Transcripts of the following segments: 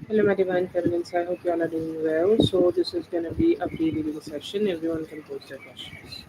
Hello, my divine friends. I hope you all are doing well. So, this is going to be a free reading session. Everyone can post their questions.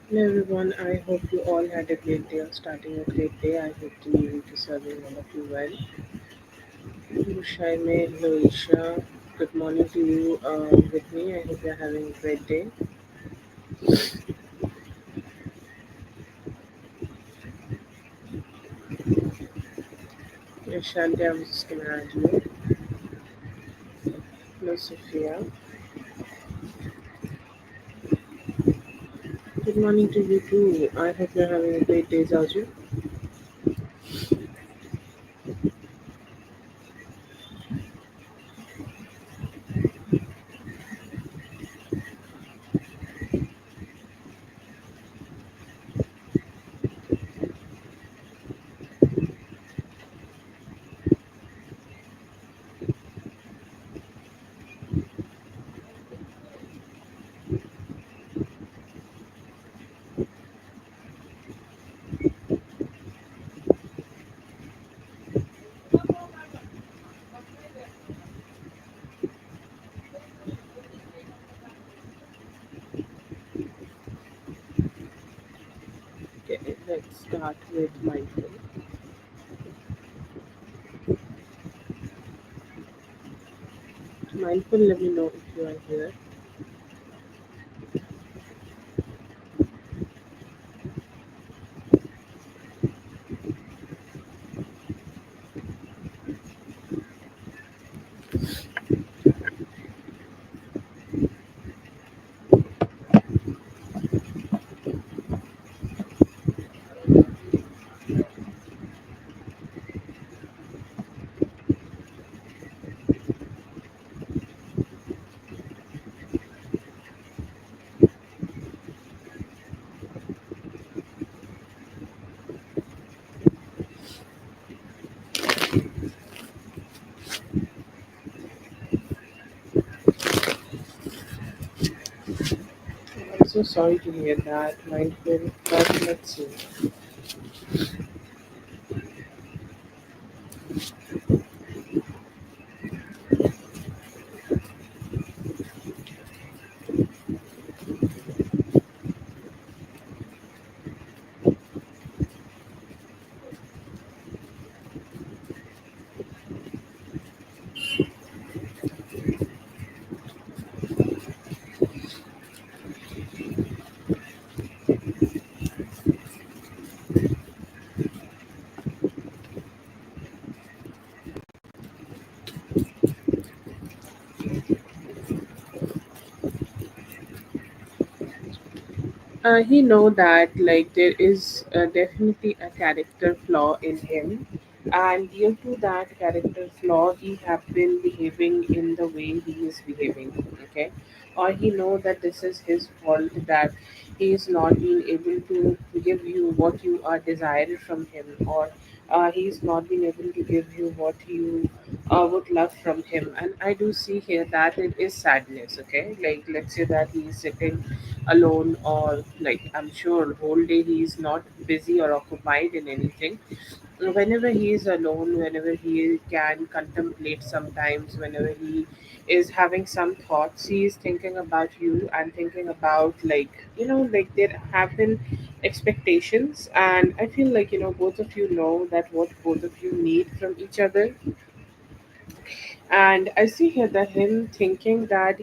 Hello, everyone. I hope you all had a great day or starting a great day. I hope the new week is serving all of you well. Shaime, Loisha, good morning to you with me. I hope you're having a great day. Shanti, I was just going to add you. Hello, Sophia. Good morning to you too. I hope you're having a great day, Zaju. Okay, let's start with mindful. Mindful, let me know if you are here. I'm so sorry to hear that, Mindful, but let's see. He know that like there is definitely a character flaw in him, and due to that character flaw, he have been behaving in the way he is behaving. Okay, or he know that this is his fault, that he is not being able to give you what you are desired from him, or he's not being able to give you what you would love from him. And I do see here that it is sadness. Okay, like let's say that he is sitting alone, or like I'm sure whole day he is not busy or occupied in anything. Whenever he is alone, whenever he can contemplate, sometimes whenever he is having some thoughts, he is thinking about you and thinking about, like, like there have been expectations, and I feel like both of you know that what both of you need from each other. And I see here that him thinking that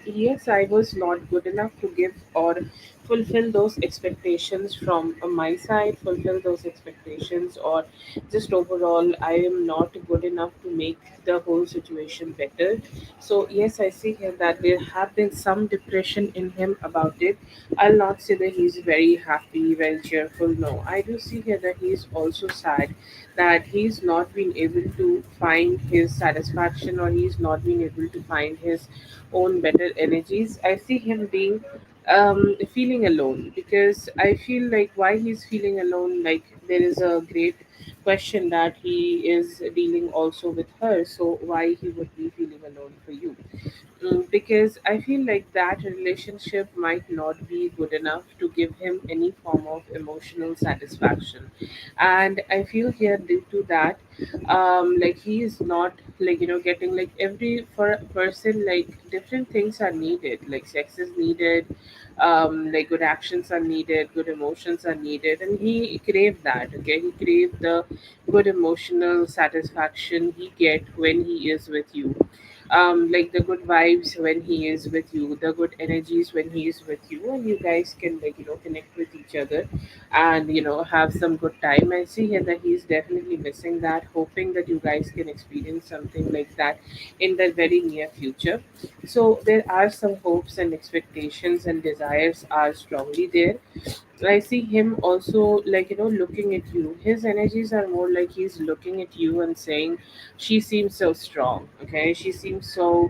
yes, I was not good enough to give or fulfill those expectations from my side, fulfill those expectations, or just overall I am not good enough to make the whole situation better. So yes, I see here that there have been some depression in him about it. I'll not say that he's very happy, very cheerful. No, I do see here that he's also sad, that he's not been able to find his satisfaction, or he's not been able to find his own better energies. I see him being feeling alone, because I feel like why he's feeling alone, like there is a great question that he is dealing also with her, so why he would be feeling alone for you? Because I feel like that relationship might not be good enough to give him any form of emotional satisfaction. And I feel here due to that, like he is not, like getting, like every for a person, like different things are needed, like sex is needed, like good actions are needed, good emotions are needed, and he craved that. Okay, he craved the good emotional satisfaction he get when he is with you, like the good vibes when he is with you, the good energies when he is with you, and you guys can, like connect with each other and have some good time. I see here that he's definitely missing that, hoping that you guys can experience something like that in the very near future. So there are some hopes and expectations and desires are strongly there. I see him also, like looking at you. His energies are more like he's looking at you and saying, "She seems so strong. Okay, she seems so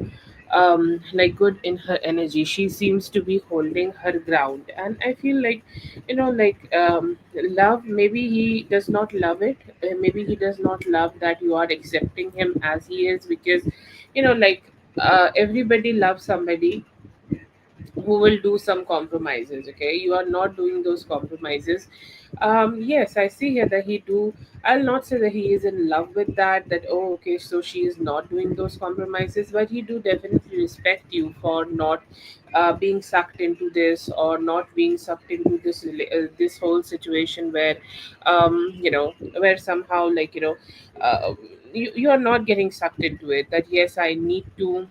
like good in her energy. She seems to be holding her ground." And I feel like like love. Maybe he does not love it. Maybe he does not love that you are accepting him as he is, because like everybody loves somebody who will do some compromises. Okay, you are not doing those compromises. Yes, I see here that he do. I'll not say that he is in love with that, that oh okay, so she is not doing those compromises, but he do definitely respect you for not being sucked into this, or not being sucked into this whole situation where where somehow, like you are not getting sucked into it, that yes, I need to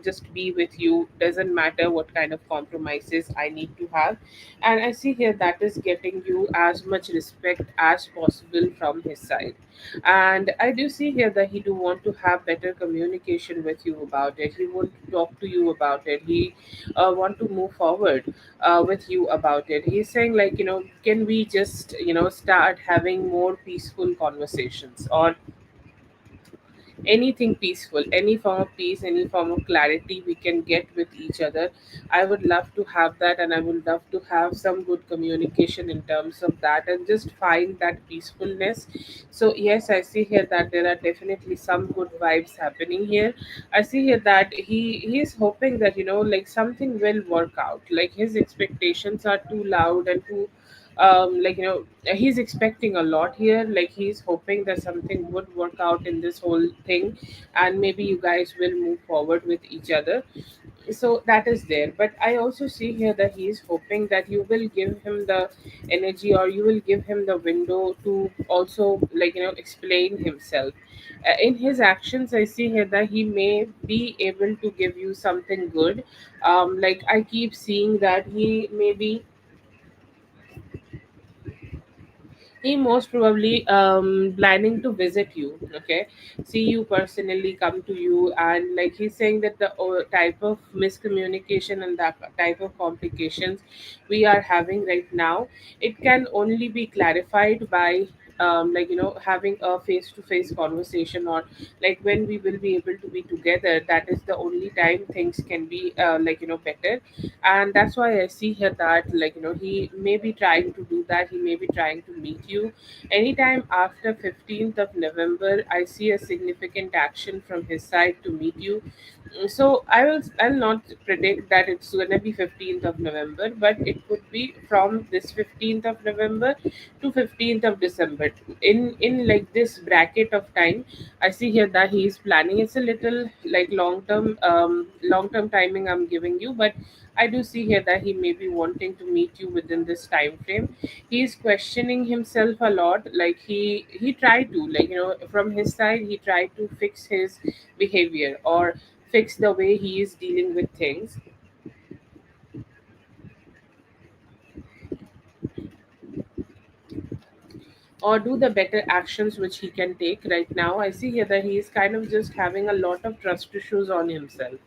just be with you, doesn't matter what kind of compromises I need to have. And I see here that is getting you as much respect as possible from his side. And I do see here that he do want to have better communication with you about it. He want to talk to you about it. He want to move forward with you about it. He's saying, like, can we just start having more peaceful conversations, or anything peaceful, any form of peace, any form of clarity we can get with each other. I would love to have that, and I would love to have some good communication in terms of that, and just find that peacefulness. So yes, I see here that there are definitely some good vibes happening here. I see here that he is hoping that like something will work out. Like his expectations are too loud and too like he's expecting a lot here. Like he's hoping that something would work out in this whole thing, and maybe you guys will move forward with each other. So that is there. But I also see here that he is hoping that you will give him the energy, or you will give him the window to also, like, explain himself. In his actions, I see here that he may be able to give you something good. Like I keep seeing that he most probably planning to visit you. Okay, see you personally, come to you, and like he's saying that the type of miscommunication and that type of complications we are having right now, it can only be clarified by like having a face to face conversation, or like when we will be able to be together, that is the only time things can be like better. And that's why I see here that, like, he may be trying to do that. He may be trying to meet you anytime after 15th of November. I see a significant action from his side to meet you. So I'll not predict that it's gonna be 15th of November, but it could be from this 15th of November to 15th of December. In like this bracket of time, I see here that he is planning. It's a little like long term timing I'm giving you, but I do see here that he may be wanting to meet you within this time frame. He is questioning himself a lot. Like he tried to, like, from his side, he tried to fix his behavior, or fix the way he is dealing with things, or do the better actions which he can take right now. I see here that he is kind of just having a lot of trust issues on himself.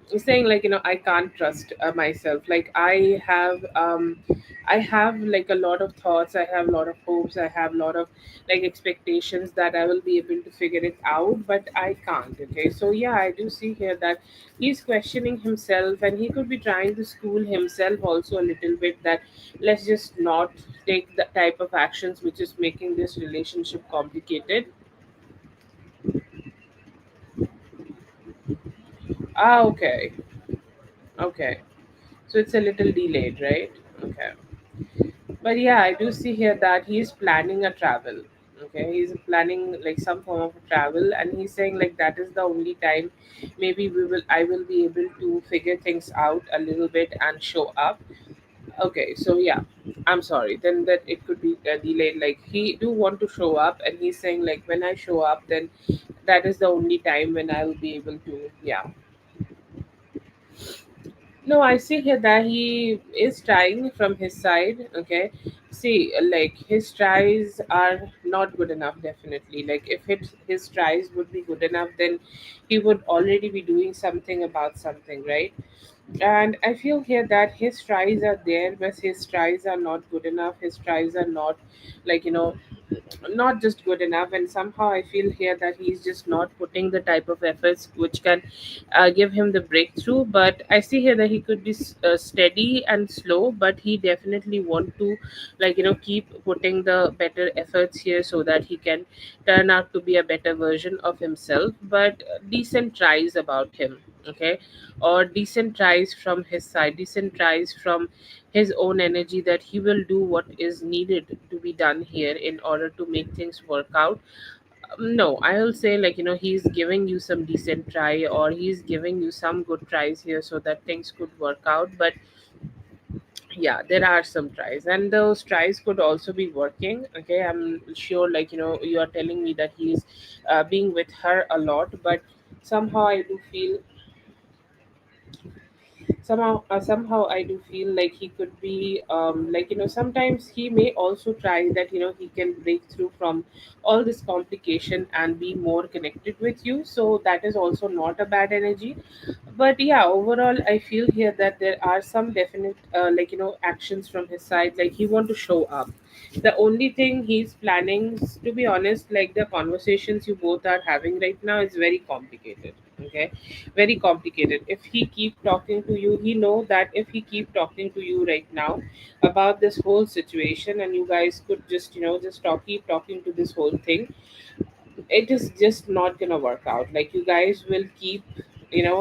He's saying, like, I can't trust myself. Like I have like a lot of thoughts, I have a lot of hopes, I have a lot of like expectations that I will be able to figure it out, but I can't. Okay, so yeah, I do see here that he's questioning himself, and he could be trying to school himself also a little bit, that let's just not take the type of actions which is making this relationship complicated. Okay. Okay, so it's a little delayed, right? Okay. But yeah, I do see here that he's planning a travel. Okay, he's planning like some form of travel, and he's saying like that is the only time maybe I will be able to figure things out a little bit and show up. Okay, so yeah, I'm sorry. Then that it could be delayed. Like he do want to show up, and he's saying like when I show up, then that is the only time when I will be able to. Yeah. No, I see here that he is trying from his side. Okay. See, like his tries are not good enough, definitely. Like if his tries would be good enough, then he would already be doing something about something, right? And I feel here that his tries are there, but his tries are not good enough. His tries are not, like, not just good enough. And somehow I feel here that he's just not putting the type of efforts which can give him the breakthrough. But I see here that he could be steady and slow, but he definitely want to, like, keep putting the better efforts here so that he can turn out to be a better version of himself. But decent tries about him. Okay, or decent tries from his side, decent tries from his own energy, that he will do what is needed to be done here in order to make things work out. No, I'll say, like, he's giving you some decent try, or he's giving you some good tries here so that things could work out. But yeah, there are some tries, and those tries could also be working. Okay, I'm sure, like, you are telling me that he's being with her a lot, but somehow I do feel somehow I do feel like he could be like, sometimes he may also try that, he can break through from all this complication and be more connected with you, so that is also not a bad energy. But yeah, overall I feel here that there are some definite like, actions from his side, like he want to show up. The only thing he's planning, to be honest, like the conversations you both are having right now is very complicated. Okay, very complicated. If he keep talking to you, he know that if he keep talking to you right now about this whole situation, and you guys could just, just keep talking to this whole thing, it is just not gonna work out. Like, you guys will keep,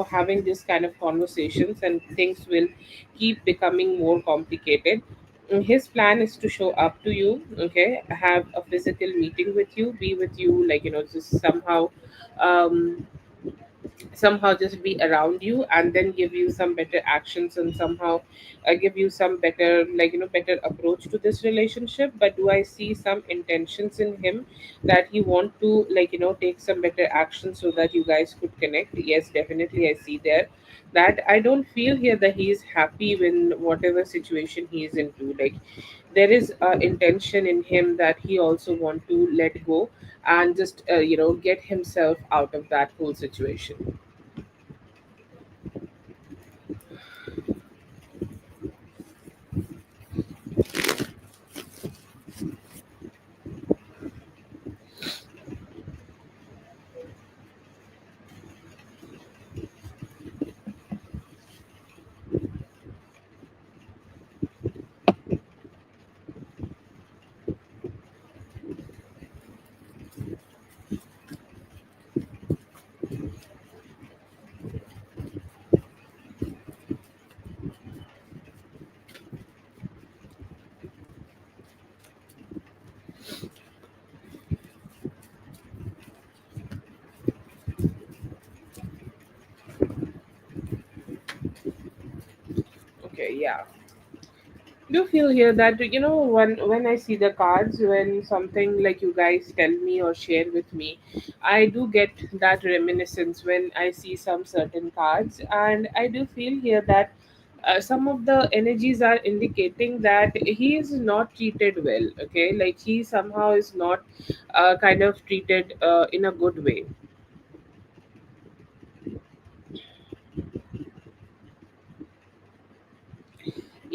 having this kind of conversations, and things will keep becoming more complicated. His plan is to show up to you, okay, have a physical meeting with you, be with you, like, just um somehow just be around you, and then give you some better actions, and somehow give you some better, like, better approach to this relationship. But do I see some intentions in him that he want to, like, take some better action so that you guys could connect? Yes, definitely I see there. That I don't feel here that he is happy when whatever situation he is into. Like, there is intention in him that he also want to let go and just get himself out of that whole situation. Okay, yeah. Do feel here that, when I see the cards, when something like you guys tell me or share with me, I do get that reminiscence when I see some certain cards, and I do feel here that some of the energies are indicating that he is not treated well. Okay, like he somehow is not kind of treated in a good way.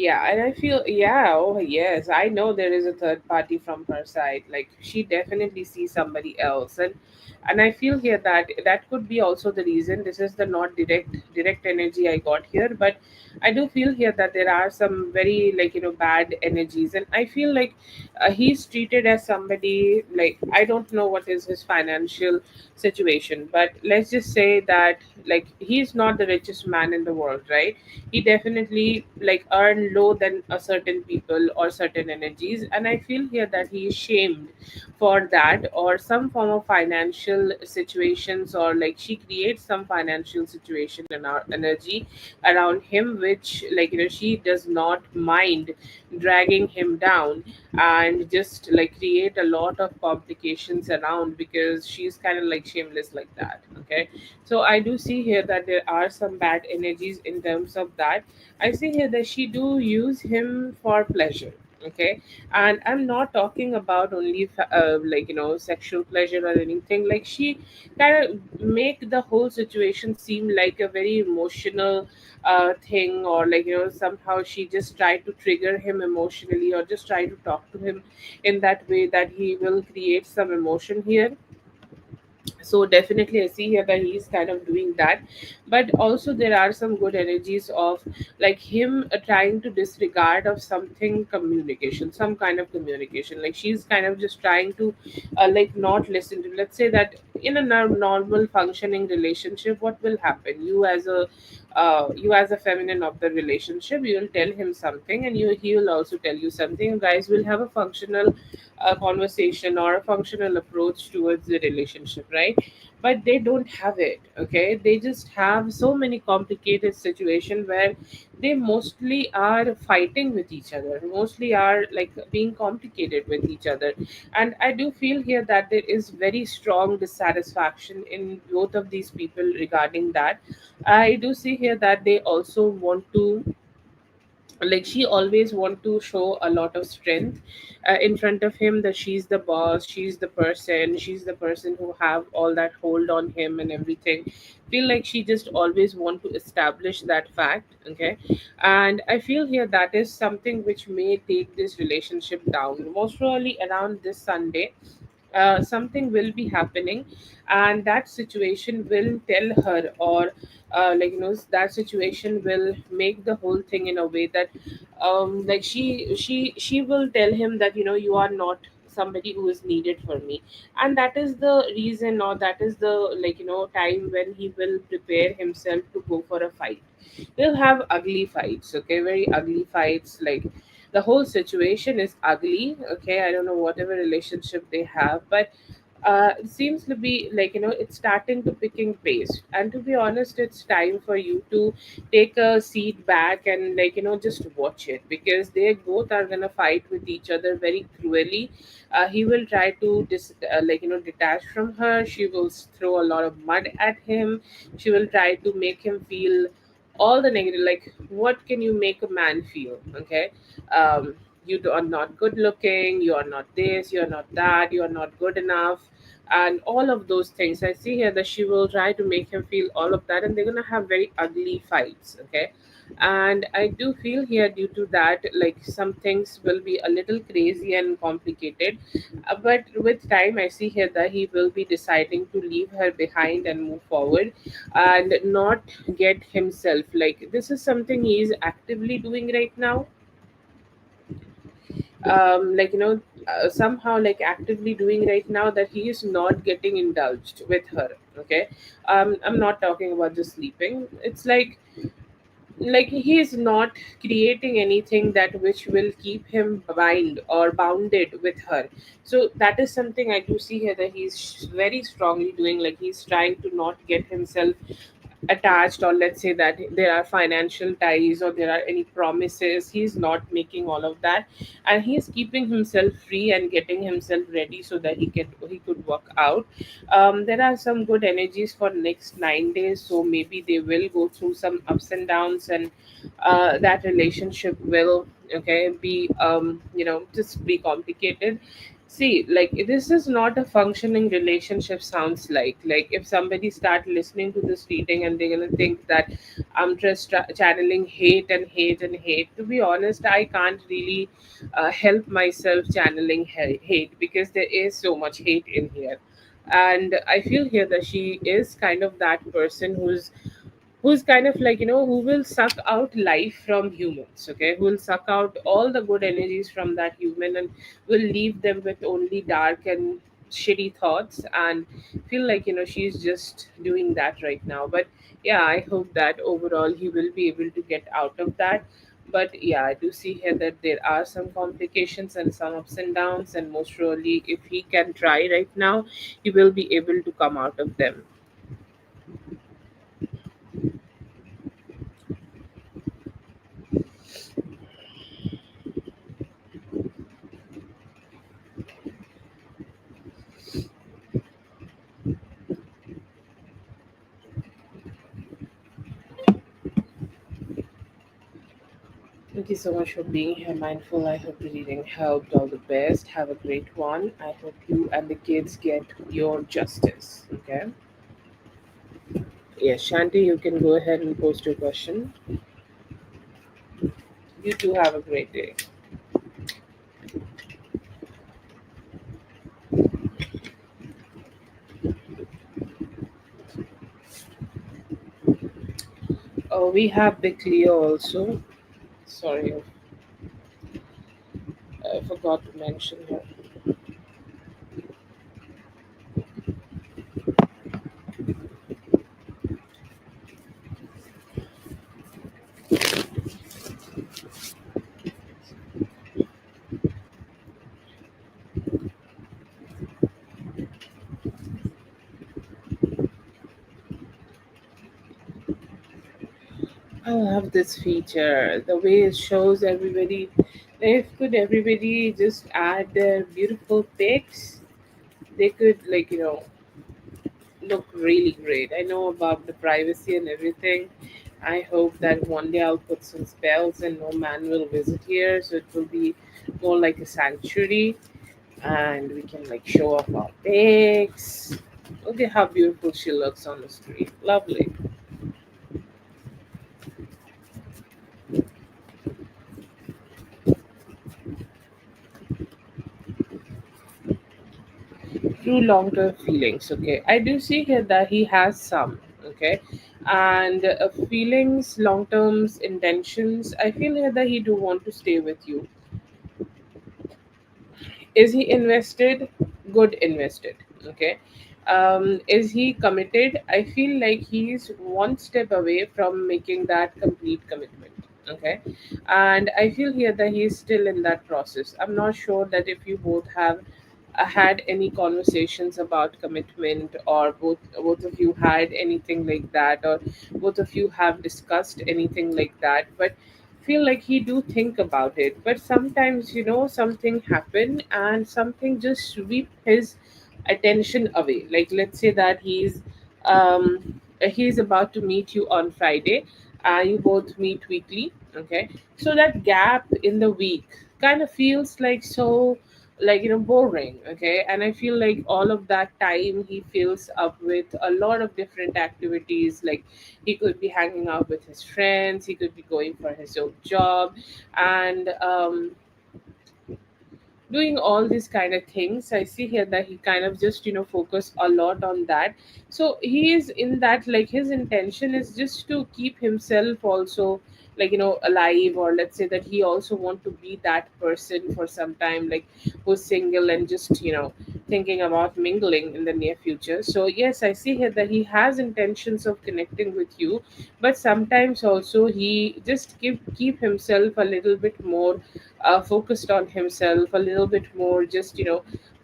Yeah, and I feel, yeah, oh yes, I know there is a third party from her side. Like, she definitely sees somebody else, and I feel here that that could be also the reason. This is the not direct energy I got here, but I do feel here that there are some very, like, bad energies, and I feel like he's treated as somebody, like, I don't know what is his financial situation, but let's just say that, like, he's not the richest man in the world, right? He definitely, like, earn low than a certain people or certain energies, and I feel here that he is shamed for that, or some form of financial situations, or like she creates some financial situation in our energy around him, which, like, she does not mind dragging him down, and just like create a lot of complications around, because she's kind of like shameless like that. Okay, so I do see here that there are some bad energies in terms of that. I see here that she do use him for pleasure. Okay, and I'm not talking about only like, sexual pleasure or anything. Like, she kind of make the whole situation seem like a very emotional thing, or like, somehow she just try to trigger him emotionally, or just try to talk to him in that way that he will create some emotion here. So definitely I see here that he's kind of doing that. But also there are some good energies of, like, him trying to disregard of something, communication, some kind of communication. Like, she's kind of just trying to like, not listen to, let's say that in a normal functioning relationship, what will happen? You as a feminine of the relationship, you will tell him something, and he will also tell you something. You guys will have a functional a conversation or a functional approach towards the relationship, right? But they don't have it. Okay, they just have so many complicated situations where they mostly are fighting with each other, mostly are like being complicated with each other. And I do feel here that there is very strong dissatisfaction in both of these people regarding that. I do see here that they also want to, like, she always want to show a lot of strength in front of him, that she's the boss, she's the person who have all that hold on him and everything. Feel like she just always want to establish that fact. Okay, and I feel here that is something which may take this relationship down. Most probably around this Sunday, something will be happening, and that situation will tell her, or that situation will make the whole thing in a way that like she will tell him that, you are not somebody who is needed for me. And that is the reason, or that is the, time when he will prepare himself to go for a fight. They'll have ugly fights, okay, very ugly fights. Like, the whole situation is ugly. Okay, I don't know whatever relationship they have, but it seems to be like, it's starting to picking pace. And to be honest, it's time for you to take a seat back and, just watch it, because they both are gonna fight with each other very cruelly. He will try to detach from her. She will throw a lot of mud at him. She will try to make him feel all the negative. Like, what can you make a man feel? Okay, um, are not good looking, you are not this, you are not that, you are not good enough, and all of those things. I see here that she will try to make him feel all of that, and they're gonna have very ugly fights. Okay, and I do feel here, due to that, like, some things will be a little crazy and complicated. But with time, I see here that he will be deciding to leave her behind and move forward, and not get himself, like, this is something he is actively doing right now. Somehow, like, actively doing right now, that he is not getting indulged with her. Okay, I'm not talking about just sleeping. It's like he is not creating anything that which will keep him bounded with her. So that is something I do see here, that he's very strongly doing. Like, he's trying to not get himself attached, or let's say that there are financial ties or there are any promises. He's not making all of that, and he's keeping himself free and getting himself ready so that he could work out. There are some good energies for next 9 days, so maybe they will go through some ups and downs, and that relationship will, okay, be, just be complicated. See, like, this is not a functioning relationship. Sounds like if somebody start listening to this reading, and they're gonna think that I'm just channeling hate and hate and hate. To be honest, I can't really help myself channeling hate, because there is so much hate in here. And I feel here that she is kind of that person who's kind of like, who will suck out life from humans. Okay, who will suck out all the good energies from that human, and will leave them with only dark and shitty thoughts, and feel like, she's just doing that right now. But yeah, I hope that overall he will be able to get out of that. But yeah, I do see here that there are some complications and some ups and downs, and most surely, if he can try right now, he will be able to come out of them. Thank you so much for being here, Mindful. I hope the reading helped. All the best. Have a great one. I hope you and the kids get your justice. Okay? Yes, Shanti, you can go ahead and post your question. You too have a great day. Oh, we have Big Leo also. Sorry, I forgot to mention her. I love this feature. The way it shows everybody. If could everybody just add their beautiful pics, they could look really great. I know about the privacy and everything. I hope that one day I'll put some spells and no man will visit here, so it will be more like a sanctuary, and we can like show off our pics. Look at how beautiful she looks on the street. Lovely. True long term feelings. Okay, I do see here that he has some. Okay, and feelings, long term intentions. I feel here that he do want to stay with you. Is he invested? Good invested. Okay. Is he committed? I feel like he's one step away from making that complete commitment. Okay. And I feel here that he's still in that process. I'm not sure that if you both have had any conversations about commitment, or both of you had anything like that, or both of you have discussed anything like that, but feel like he do think about it. But sometimes something happen and something just sweep his attention away. Like let's say that he's about to meet you on Friday. You both meet weekly. Okay, so that gap in the week kind of feels like so, boring. Okay, and I feel like all of that time he fills up with a lot of different activities. Like he could be hanging out with his friends, he could be going for his own job, and doing all these kind of things. I see here that he kind of just focus a lot on that. So he is in that, like his intention is just to keep himself also, alive, or let's say that he also want to be that person for some time, like who's single and just thinking about mingling in the near future. So yes, I see here that he has intentions of connecting with you, but sometimes also he just keep himself a little bit more focused on himself, a little bit more just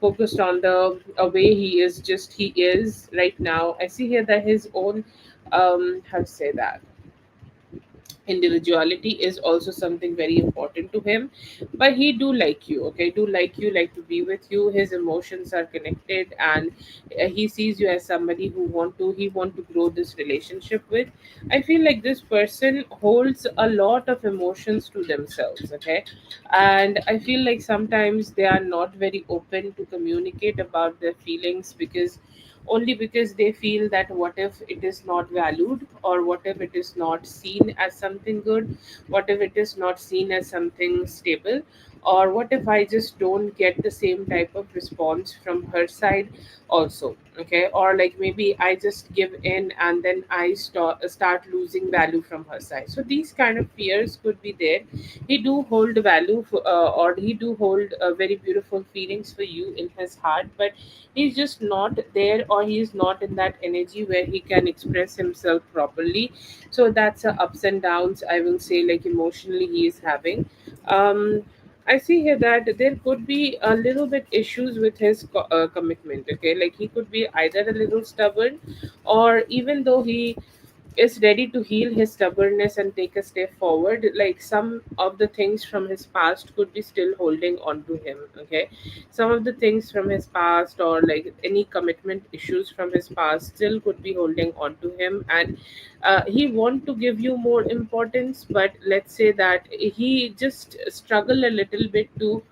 focused on the way he is, just he is right now. I see here that his own, how to say that, individuality is also something very important to him. But he do like you. Okay, do like you, like to be with you. His emotions are connected, and he sees you as somebody he want to grow this relationship with. I feel like this person holds a lot of emotions to themselves. Okay, and I feel like sometimes they are not very open to communicate about their feelings, because only because they feel that what if it is not valued, or what if it is not seen as something good, what if it is not seen as something stable, or what if I just don't get the same type of response from her side also. Okay, or like maybe I just give in and then I start losing value from her side. So these kind of fears could be there. He do hold value for, or he do hold very beautiful feelings for you in his heart, but he's just not there, or he's not in that energy where he can express himself properly. So that's ups and downs, I will say, like emotionally he is having. um I see here that there could be a little bit issues with his commitment. Okay, like he could be either a little stubborn, or even though he is ready to heal his stubbornness and take a step forward, like some of the things from his past could be still holding on to him. Okay, some of the things from his past, or like any commitment issues from his past, still could be holding on to him. And he want to give you more importance, but let's say that he just struggle a little bit to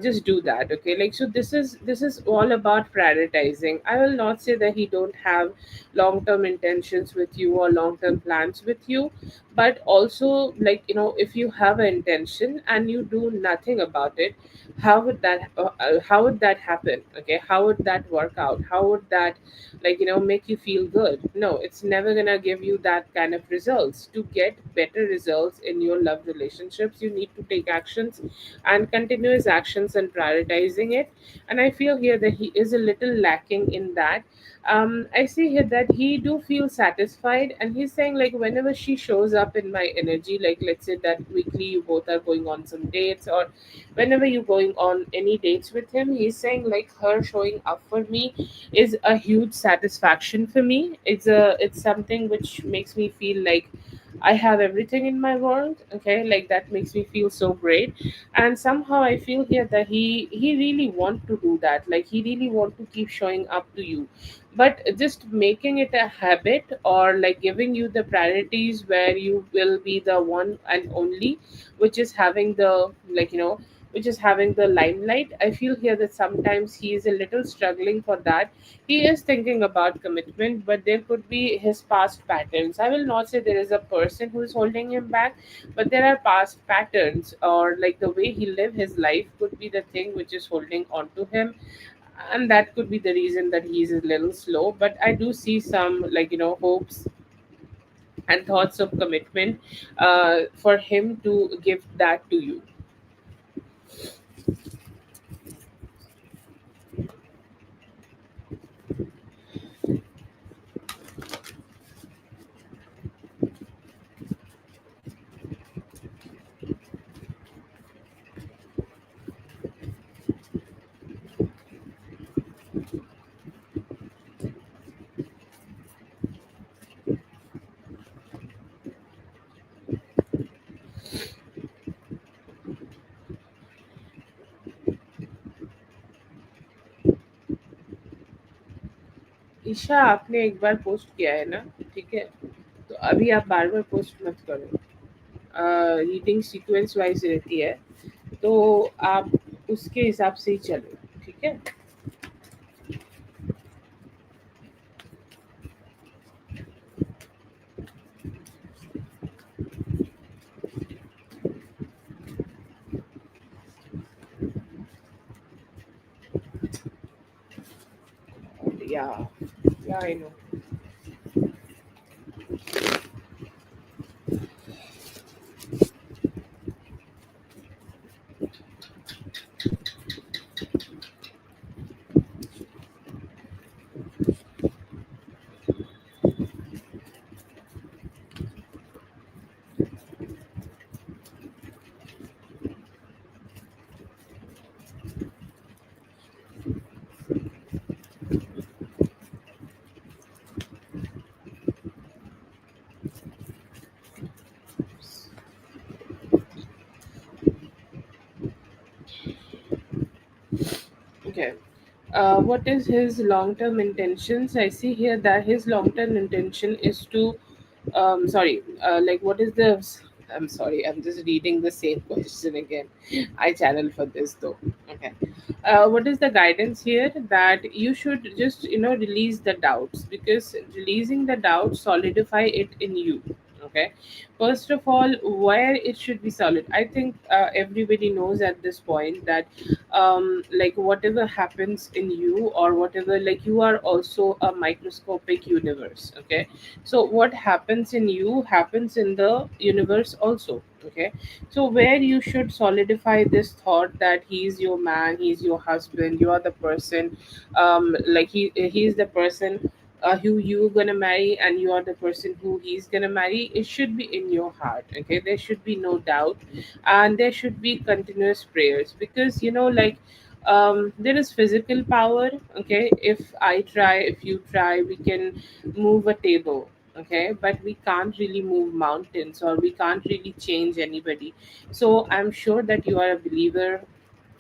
just do that. Okay, like so this is all about prioritizing. I will not say that he don't have long term intentions with you or long term plans with you, but also, like if you have an intention and you do nothing about it, how would that happen? Okay, how would that work out? How would that, make you feel good? No, it's never gonna give you that kind of results. To get better results in your love relationships, you need to take actions, and continuous actions, and prioritizing it. And I feel here that he is a little lacking in that. I see here that he do feel satisfied, and he's saying like whenever she shows up in my energy, like let's say that weekly you both are going on some dates, or whenever you're going on any dates with him, he's saying like her showing up for me is a huge satisfaction for me. It's something which makes me feel like I have everything in my world. Okay, like that makes me feel so great. And somehow I feel here that he really want to do that, like he really want to keep showing up to you, but just making it a habit, or like giving you the priorities where you will be the one and only, which is having the, like, which is having the limelight. I feel here that sometimes he is a little struggling for that. He is thinking about commitment, but there could be his past patterns. I will not say there is a person who is holding him back, but there are past patterns, or like the way he live his life could be the thing which is holding on to him. And that could be the reason that he's a little slow. But I do see some, like, hopes and thoughts of commitment for him to give that to you. Isha, आपने एक बार post किया है ना? ठीक है, तो अभी आप बार बार पोस्ट मत करो। रीडिंग सीक्वेंस वाइज रहती है, तो आप उसके हिसाब से ही चलो, ठीक है? Yeah, yeah, I know. Okay. What is his long-term intentions? I see here that his long-term intention is to, sorry, like what is the? I'm sorry, I'm just reading the same question again. I channel for this though. Okay. What is the guidance here? That you should just, release the doubts, because releasing the doubts solidify it in you. Okay. First of all, where it should be solid. I think everybody knows at this point that like whatever happens in you, or whatever, like you are also a microscopic universe. Okay, so what happens in you happens in the universe also. Okay, so where you should solidify this thought that he's your man, he's your husband, you are the person, like he's the person who you gonna marry, and you are the person who he's gonna marry. It should be in your heart. Okay, there should be no doubt, and there should be continuous prayers, because like there is physical power. Okay, if I try, if you try, we can move a table. Okay, but we can't really move mountains, or we can't really change anybody. So I'm sure that you are a believer,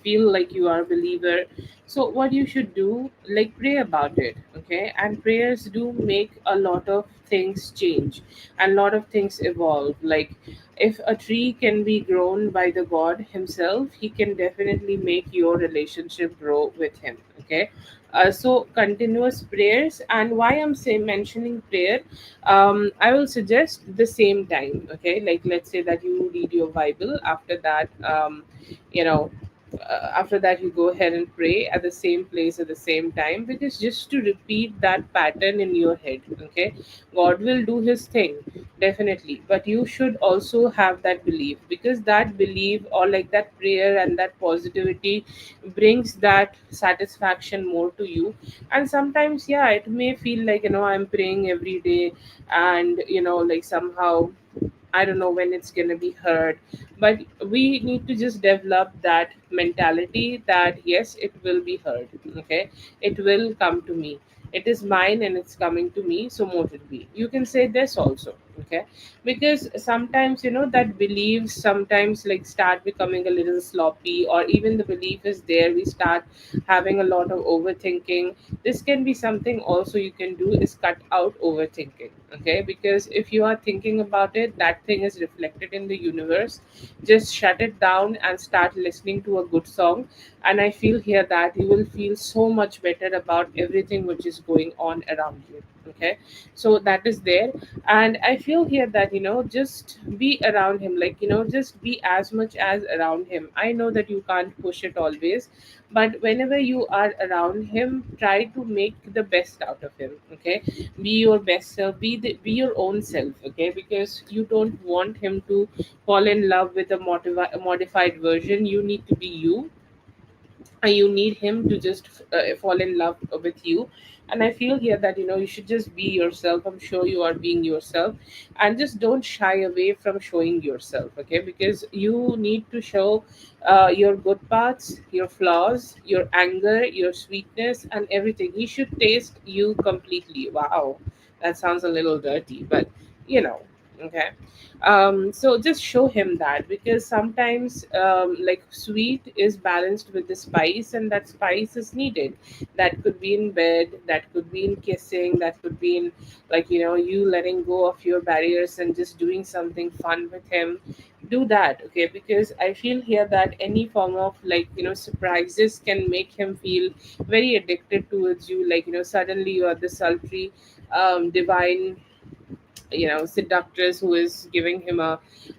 feel like you are a believer. So what you should do, like pray about it. Okay, and prayers do make a lot of things change, and a lot of things evolve. Like if a tree can be grown by the god himself, he can definitely make your relationship grow with him. Okay, so continuous prayers. And why I'm saying mentioning prayer, I will suggest the same time. Okay, like let's say that you read your bible, after that you know after that you go ahead and pray at the same place at the same time, because just to repeat that pattern in your head. Okay, god will do his thing, definitely, but you should also have that belief, because that belief, or like that prayer and that positivity, brings that satisfaction more to you. And sometimes, yeah, it may feel like, I'm praying every day, and like somehow I don't know when it's going to be heard. But we need to just develop that mentality that yes, it will be heard. Okay, it will come to me. It is mine and it's coming to me. So, mote it be. You can say this also. Okay, because sometimes that beliefs sometimes like start becoming a little sloppy, or even the belief is there, we start having a lot of overthinking. This can be something also you can do, is cut out overthinking. Okay, because if you are thinking about it, that thing is reflected in the universe. Just shut it down and start listening to a good song, and I feel here that you will feel so much better about everything which is going on around you. Okay, so that is there. And I feel here that just be around him, like just be as much as around him. I know that you can't push it always, but whenever you are around him, try to make the best out of him. Okay, be your best self, be your own self. Okay, because you don't want him to fall in love with a modified version. You need to be you, and you need him to just fall in love with you. And I feel here that you should just be yourself. I'm sure you are being yourself, and just don't shy away from showing yourself. Okay, because you need to show your good parts, your flaws, your anger, your sweetness, and everything. He should taste you completely. Wow, that sounds a little dirty, but you know okay. So just show him that, because sometimes like sweet is balanced with the spice, and that spice is needed. That could be in bed, that could be in kissing, that could be in, like you letting go of your barriers and just doing something fun with him. Do that. Okay, because I feel here that any form of, like surprises can make him feel very addicted towards you. Like suddenly you are the sultry divine seductress who is giving him a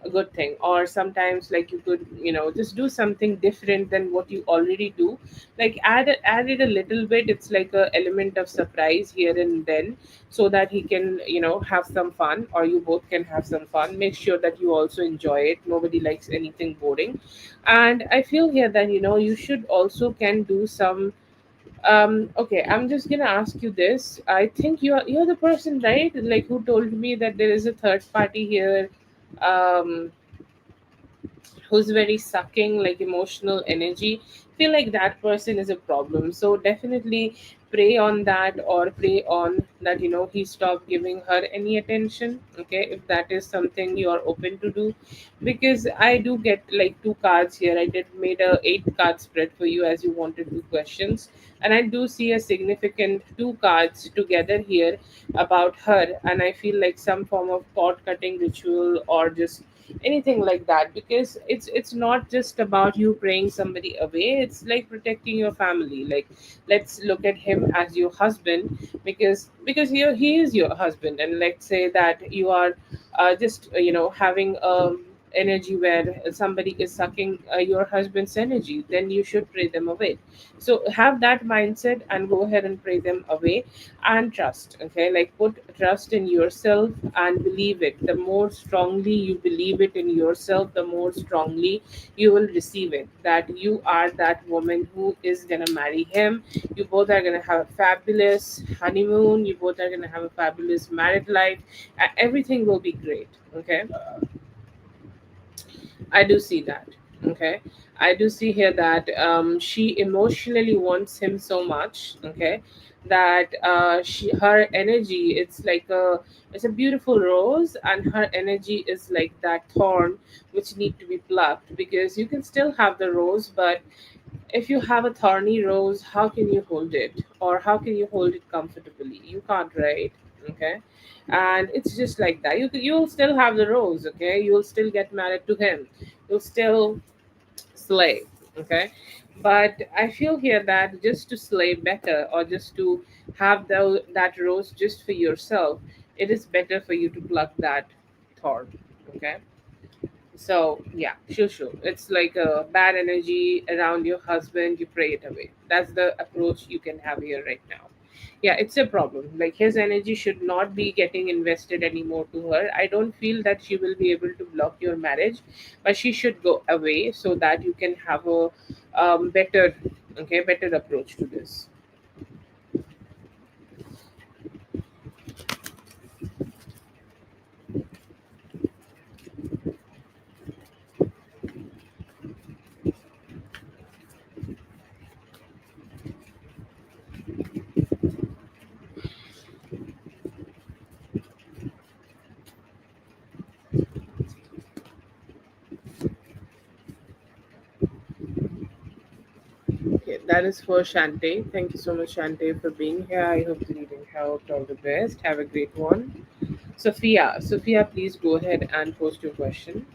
good thing. Or sometimes, like, you could just do something different than what you already do. Like add it a little bit. It's like a element of surprise here and then, so that he can have some fun, or you both can have some fun. Make sure that you also enjoy it. Nobody likes anything boring. And I feel here that you should also can do some. Okay, I'm just gonna ask you this. I think you're the person, right? Like, who told me that there is a third party here, um, who's very sucking, like emotional energy. Feel like that person is a problem. So definitely pray on that, or pray on that he stop giving her any attention. Okay, if that is something you are open to do. Because I do get like two cards here. I did made a 8 card spread for you, as you wanted 2 questions. And I do see a significant 2 cards together here about her. And I feel like some form of cord cutting ritual, or just anything like that. Because it's not just about you praying somebody away. It's like protecting your family. Like, let's look at him as your husband. Because he is your husband. And let's say that you are just having energy where somebody is sucking your husband's energy, then you should pray them away. So have that mindset and go ahead and pray them away. And trust. Okay, like, put trust in yourself and believe it. The more strongly you believe it in yourself, the more strongly you will receive it, that you are that woman who is gonna marry him. You both are gonna have a fabulous honeymoon. You both are gonna have a fabulous married life. Everything will be great. Okay, I do see that. Okay. I do see here that she emotionally wants him so much. Okay. That her energy, it's a beautiful rose, and her energy is like that thorn which need to be plucked. Because you can still have the rose, but if you have a thorny rose, how can you hold it? Or how can you hold it comfortably? You can't, right? Okay. And it's just like that. You'll still have the rose. Okay, you'll still get married to him. You'll still slay. Okay, but I feel here that just to slay better, or just to have that rose just for yourself, it is better for you to pluck that thorn. Okay. So yeah, sure. It's like a bad energy around your husband. You pray it away. That's the approach you can have here right now. Yeah, it's a problem. Like, his energy should not be getting invested anymore to her. I don't feel that she will be able to block your marriage, but she should go away, so that you can have a better, okay, better approach to this. that is for Shante. Thank you so much, Shante, for being here. I hope the reading helped. All the best. Have a great one. Sophia, please go ahead and post your question.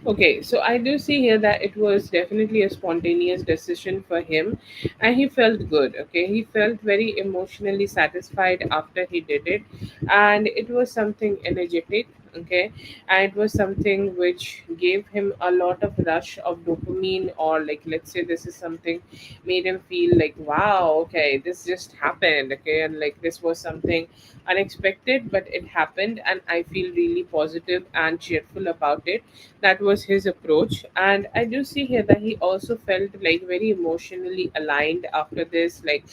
Okay, so I do see here that it was definitely a spontaneous decision for him, and he felt good. Okay, he felt very emotionally satisfied after he did it, and it was something energetic. Okay, and it was something which gave him a lot of rush of dopamine, or like, let's say this is something made him feel like, wow, okay, this just happened. Okay, and like this was something unexpected, but it happened, and I feel really positive and cheerful about it. That was his approach, and I do see here that he also felt like very emotionally aligned after this. Like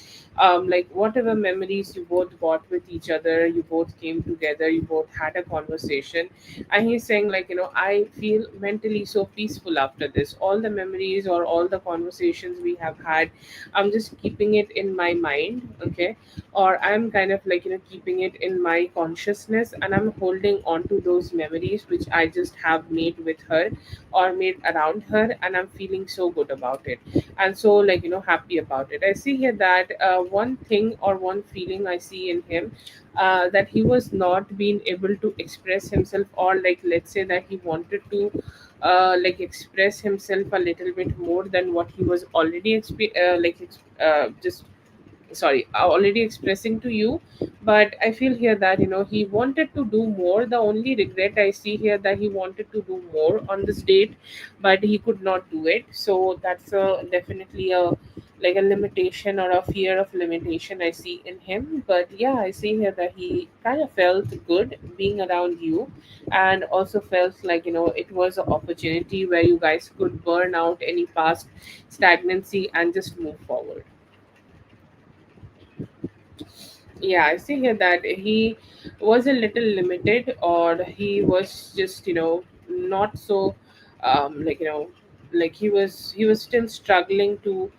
whatever memories you both got with each other, you both came together, you both had a conversation, and he's saying, like, I feel mentally so peaceful after this. All the memories or all the conversations we have had, I'm just keeping it in my mind. Okay, or I'm kind of like, keeping it in my consciousness, and I'm holding on to those memories which I just have made with her or made around her, and I'm feeling so good about it, and so, like, happy about it. I see here that one thing or one feeling I see in him, that he was not being able to express himself, or like, let's say that he wanted to like express himself a little bit more than what he was already just sorry already expressing to you. But I feel here that he wanted to do more. The only regret I see here, that he wanted to do more on this date, but he could not do it. So that's definitely a, like, a limitation or a fear of limitation I see in him. But yeah, I see here that he kind of felt good being around you, and also felt like, it was an opportunity where you guys could burn out any past stagnancy and just move forward. Yeah, I see here that he was a little limited, or he was just, not so, like, like he was still struggling to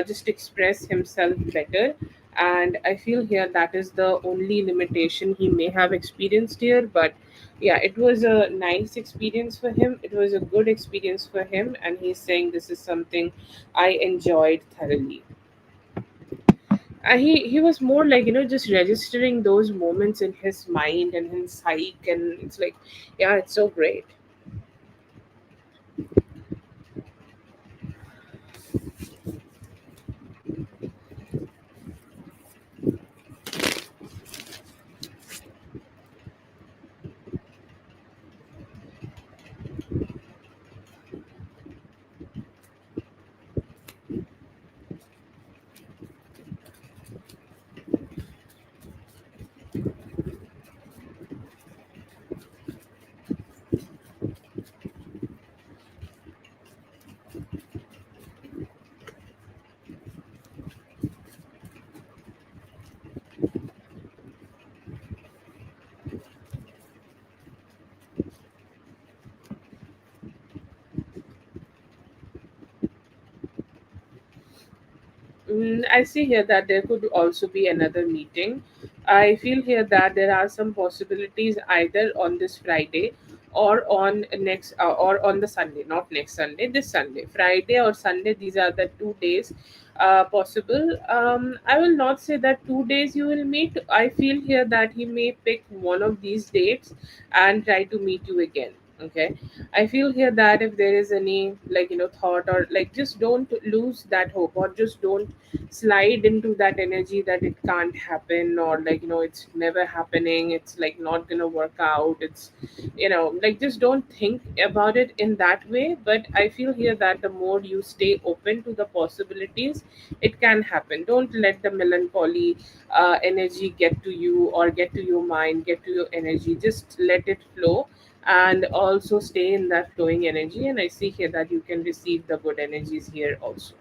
just express himself better. And I feel here that is the only limitation he may have experienced here. But yeah, it was a nice experience for him, it was a good experience for him, and he's saying this is something I enjoyed thoroughly. He was more like, just registering those moments in his mind and his psyche, and it's like, yeah, it's so great. I see here that there could also be another meeting. I feel here that there are some possibilities either on this Friday or on or on the Sunday, not next Sunday, this Sunday, Friday or Sunday. These are the 2 days possible. I will not say that 2 days you will meet. I feel here that he may pick one of these dates and try to meet you again. Okay, I feel here that if there is any, thought, or like, just don't lose that hope, or just don't slide into that energy that it can't happen, or it's never happening, it's like not gonna work out, it's like, just don't think about it in that way. But I feel here that the more you stay open to the possibilities, it can happen. Don't let the melancholy energy get to you, or get to your mind, get to your energy. Just let it flow, and also stay in that flowing energy. And I see here that you can receive the good energies here also.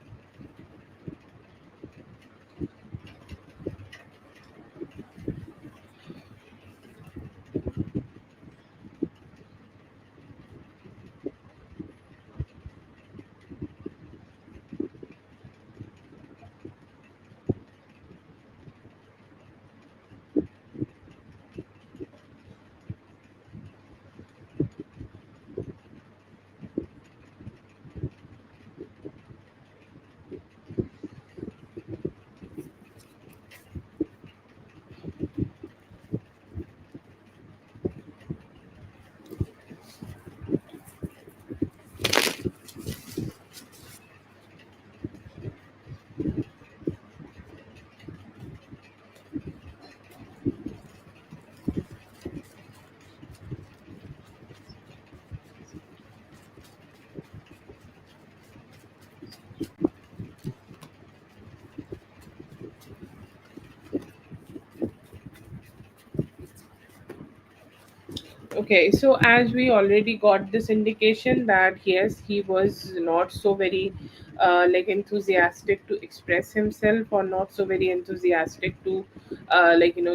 Okay, so as we already got this indication that yes, he was not so very enthusiastic to express himself, or not so very enthusiastic to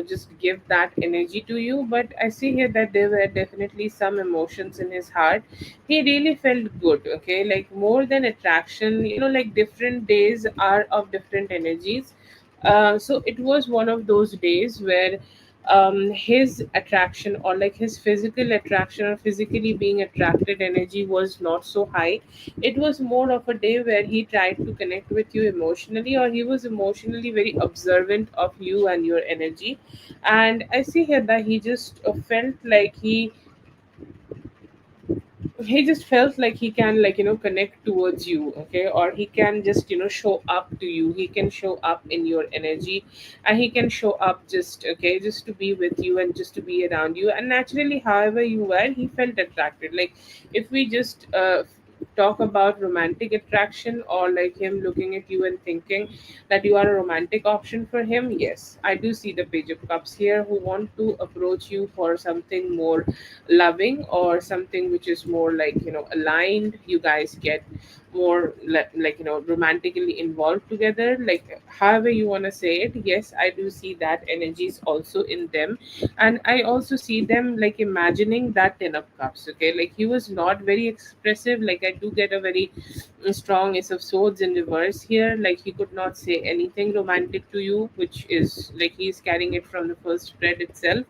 just give that energy to you. But I see here that there were definitely some emotions in his heart. He really felt good, okay, like more than attraction, like different days are of different energies. So it was one of those days where his attraction, or like his physical attraction, or physically being attracted energy was not so high. It was more of a day where he tried to connect with you emotionally, or he was emotionally very observant of you and your energy. And I see here that he just felt like he just felt like he can, connect towards you, okay, or he can just show up to you, he can show up in your energy, and he can show up just, okay, just to be with you and just to be around you. And naturally, however you were, he felt attracted. Like, if we just talk about romantic attraction, or like him looking at you and thinking that you are a romantic option for him, yes, I do see the page of cups here, who want to approach you for something more loving, or something which is more like, aligned. You guys get more romantically involved together, like however you want to say it. Yes, I do see that energies also in them. And I also see them like imagining that 10 of cups, okay, like he was not very expressive. Like, I do get a very strong ace of swords in reverse here. Like, he could not say anything romantic to you, which is like he's carrying it from the first spread itself.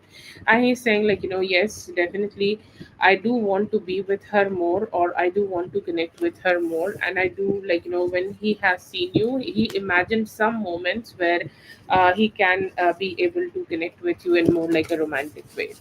And he's saying, like, yes, definitely, I do want to be with her more, or I do want to connect with her more. And I do, like, when he has seen you, he imagined some moments where he can be able to connect with you in more like a romantic way.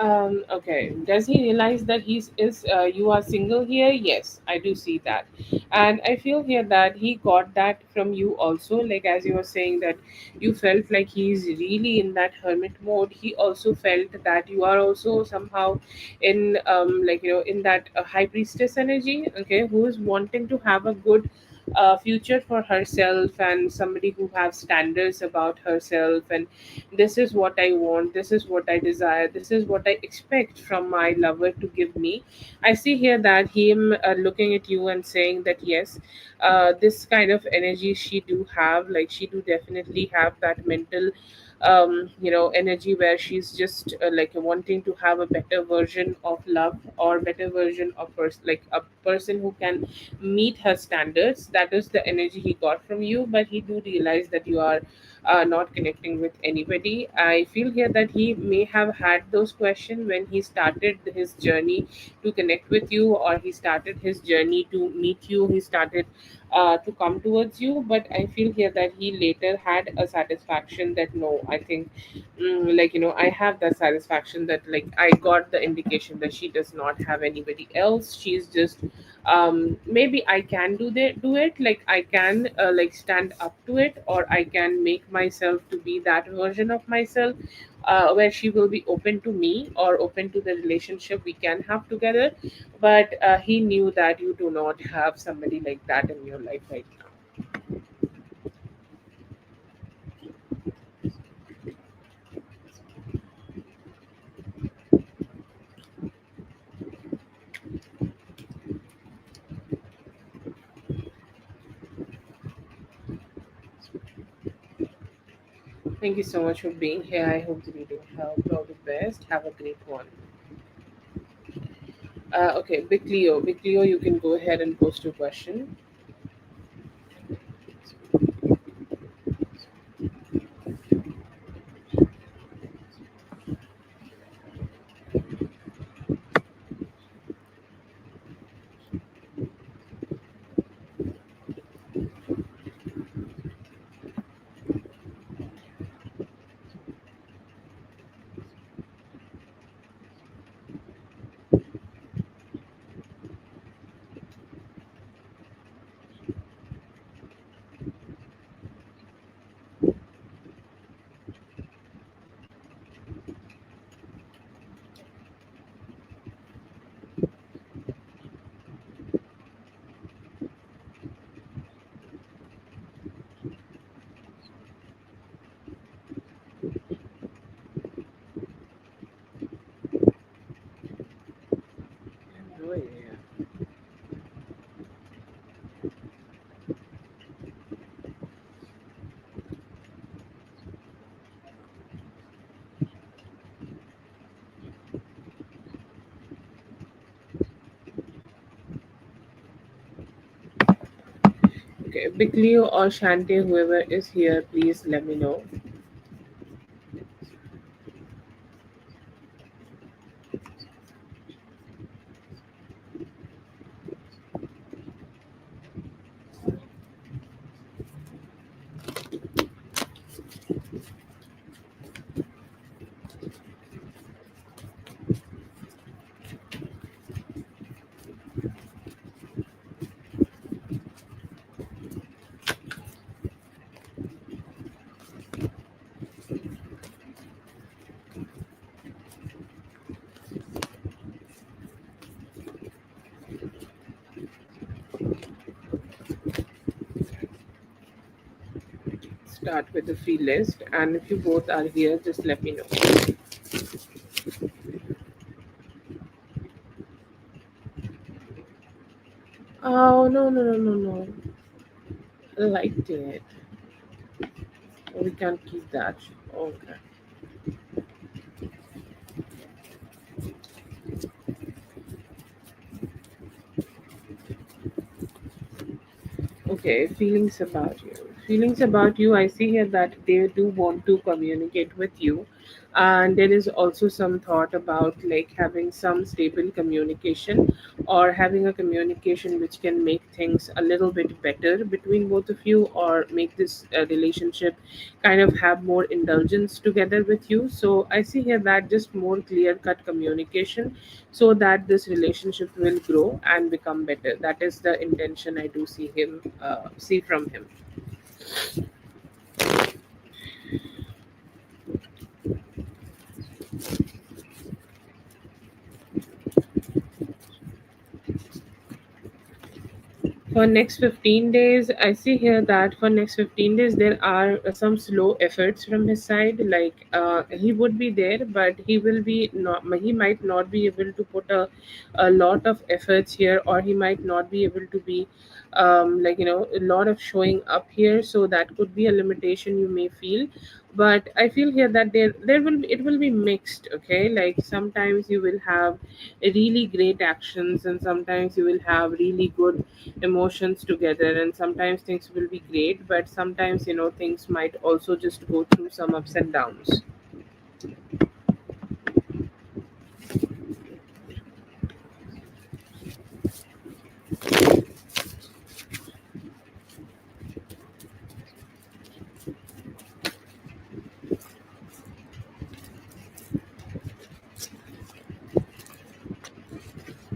Okay. Does he realize that he's is you are single here? Yes, I do see that, and I feel here that he got that from you also. Like as you were saying that you felt like he's really in that hermit mode. He also felt that you are also somehow in like in that high priestess energy. Okay, who is wanting to have a good future for herself and somebody who have standards about herself and this is what I want, this is what I desire, this is what I expect from my lover to give me. I see here that him looking at you and saying that yes, this kind of energy she do have, like she do definitely have that mental energy where she's just like wanting to have a better version of love or better version of like a person who can meet her standards. That is the energy he got from you, but he do realize that you are not connecting with anybody. I feel here that he may have had those questions when he started his journey to connect with you, or he started his journey to meet you. He started to come towards you, but I feel here that he later had a satisfaction that no, I think like I have that satisfaction that like I got the indication that she does not have anybody else. She's just maybe I can do it, like I can like stand up to it, or I can make myself to be that version of myself where she will be open to me or open to the relationship we can have together. But he knew that you do not have somebody like that in your life right now. Thank you so much for being here. I hope the reading helped. All the best. Have a great one. Okay, Big Leo, you can go ahead and post your question. Oh, yeah. Okay, Big Leo or Shanti, whoever is here, please let me know. Start with the free list, and if you both are here, just let me know. Oh no no no no no! I liked it. Oh, we can't keep that. Okay. Okay, feelings about you. Feelings about you. I see here that they do want to communicate with you. And there is also some thought about like having some stable communication, or having a communication which can make things a little bit better between both of you, or make this relationship kind of have more indulgence together with you. So I see here that just more clear cut communication, so that this relationship will grow and become better. That is the intention I do see from him. For next 15 days, I see here that for next 15 days there are some slow efforts from his side. Like he would be there, but he might not be able to put a lot of efforts here, or he might not be able to be like a lot of showing up here. So that could be a limitation you may feel. But I feel here that it will be mixed. Okay, like sometimes you will have really great actions, and sometimes you will have really good emotions together, and sometimes things will be great, but sometimes things might also just go through some ups and downs.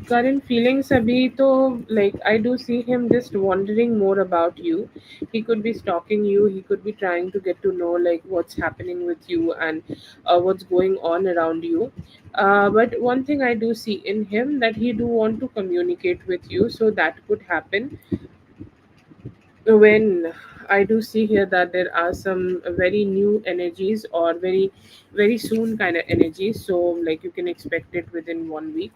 Current feelings abhi to, like I do see him just wondering more about you. He could be stalking you, he could be trying to get to know like what's happening with you, and what's going on around you. But one thing I do see in him, that he do want to communicate with you, so that could happen when I do see here that there are some very new energies, or very very soon kind of energies. So like you can expect it within 1 week.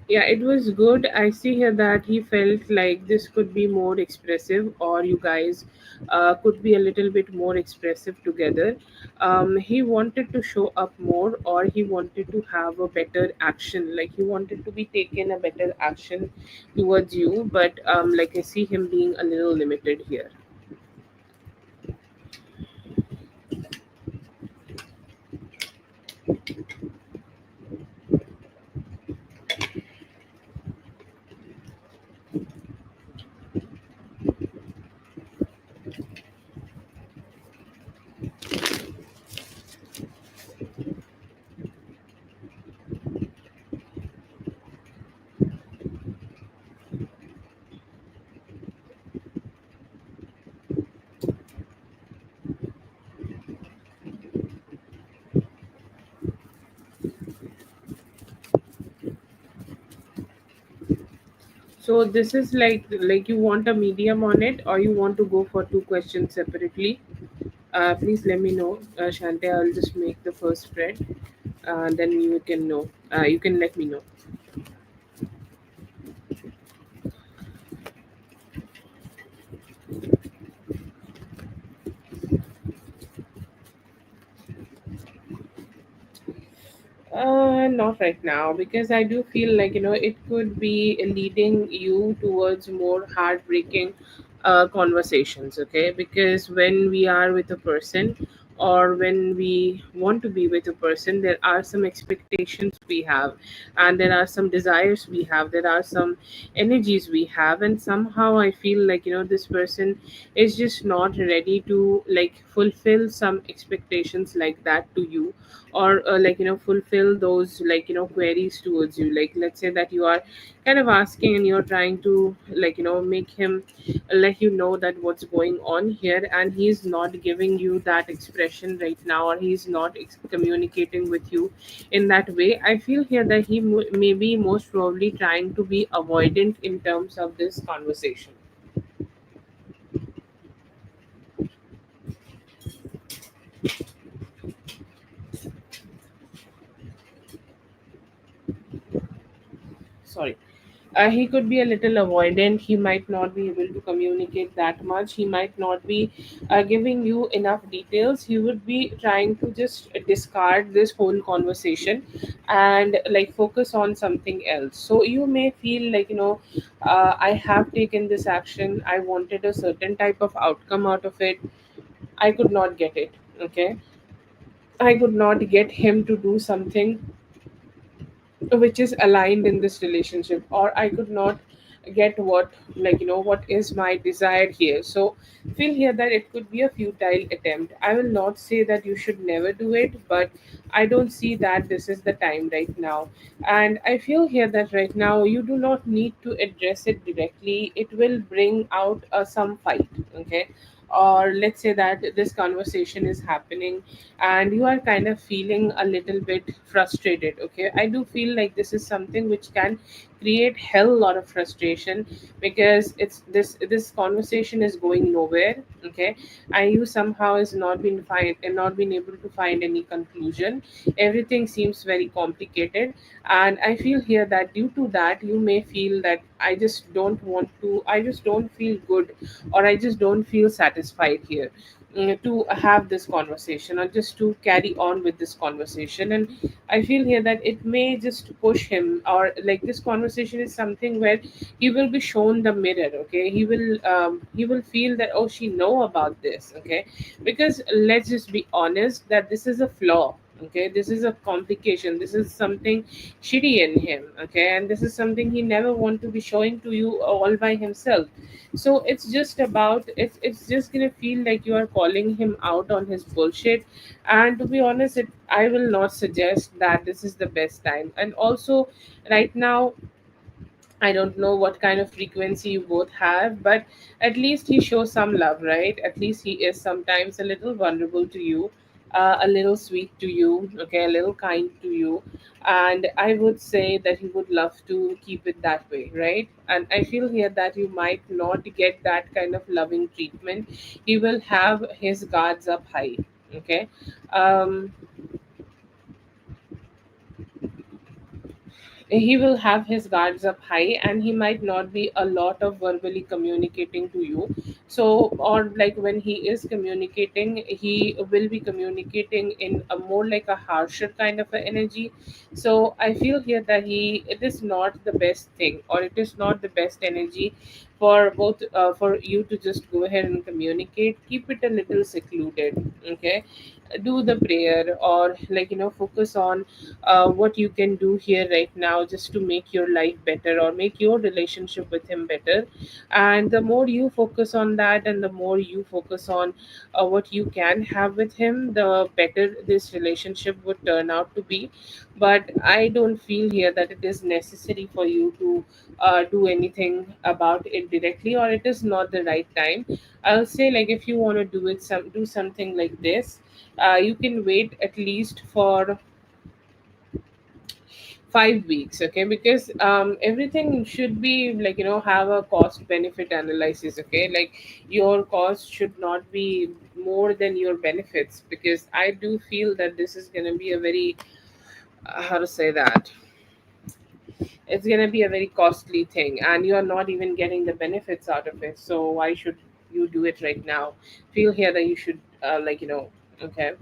Yeah, it was good. I see here that he felt like this could be more expressive, or you guys could be a little bit more expressive together. He wanted to show up more, or he wanted to have a better action, like he wanted to be taken a better action towards you. But like I see him being a little limited here. So this is like you want a medium on it, or you want to go for two questions separately. Please let me know, Shante. I'll just make the first spread. Then you can know. You can let me know. Not right now, because I do feel like it could be leading you towards more heartbreaking conversations. Okay, because when we are with a person, or when we want to be with a person, there are some expectations we have, and there are some desires we have, there are some energies we have, and somehow I feel like this person is just not ready to like fulfill some expectations like that to you, or like fulfill those like queries towards you. Like let's say that you are kind of asking, and you're trying to like make him let you know that what's going on here, and he's not giving you that expression right now, or he's not communicating with you in that way. I feel here that he may be most probably trying to be avoidant in terms of this conversation. Sorry. He could be a little avoidant. He might not be able to communicate that much. He might not be giving you enough details. He would be trying to just discard this whole conversation and like focus on something else. So you may feel like, I have taken this action. I wanted a certain type of outcome out of it. I could not get it. Okay. I could not get him to do something which is aligned in this relationship, or I could not get what, what is my desire here. So feel here that it could be a futile attempt. I will not say that you should never do it, but I don't see that this is the time right now. And I feel here that right now you do not need to address it directly. It will bring out some fight. Okay. Or let's say that this conversation is happening and you are kind of feeling a little bit frustrated. Okay, I do feel like this is something which can create hell lot of frustration, because it's this conversation is going nowhere. Okay, and you somehow is not been find and not been able to find any conclusion. Everything seems very complicated, and I feel here that due to that you may feel that I just don't feel good, or I just don't feel satisfied here, to have this conversation or just to carry on with this conversation. And I feel here that it may just push him, or like this conversation is something where he will be shown the mirror. Okay, he will feel that, oh, she know about this. Okay, because let's just be honest that this is a flaw. Okay, this is a complication, this is something shitty in him. Okay, and this is something he never want to be showing to you all by himself. So it's just about it's just gonna feel like you are calling him out on his bullshit. And to be honest, I will not suggest that this is the best time. And also right now, I don't know what kind of frequency you both have, but at least he shows some love, right? At least he is sometimes a little vulnerable to you, a little sweet to you, okay, a little kind to you. And I would say that he would love to keep it that way, right? And I feel here that you might not get that kind of loving treatment. He will have his guards up high, okay? Um, he will have his guards up high, and he might not be a lot of verbally communicating to you. So, or like when he is communicating, he will be communicating in a more like a harsher kind of a energy. So I feel here that it is not the best thing, or it is not the best energy for both, for you to just go ahead and communicate. Keep it a little secluded. Okay, do the prayer, or focus on what you can do here right now just to make your life better, or make your relationship with him better. And the more you focus on that, and the more you focus on what you can have with him, the better this relationship would turn out to be. But I don't feel here that it is necessary for you to do anything about it directly, or it is not the right time. I'll say, like, if you want to do something like this, you can wait at least for 5 weeks. Okay, because everything should be like, have a cost benefit analysis. Okay, like your cost should not be more than your benefits, because I do feel that this is going to be a very, how to say that, it's going to be a very costly thing, and you are not even getting the benefits out of it. So why should you do it right now? Feel here that you should, okay,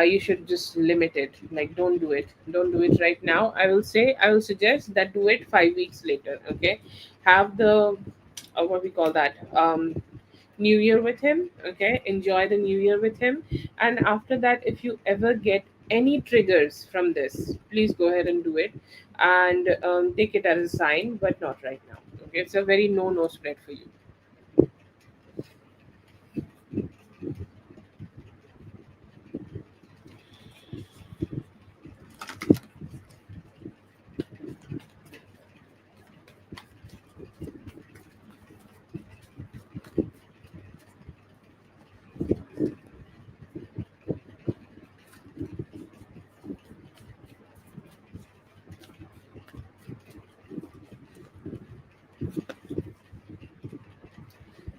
you should just limit it. Like, don't do it right now. I will suggest that do it 5 weeks later. Okay, have the, what we call that, new year with him. Okay, enjoy the new year with him. And after that, if you ever get any triggers from this, please go ahead and do it, and take it as a sign, but not right now. Okay, it's a very no spread for you.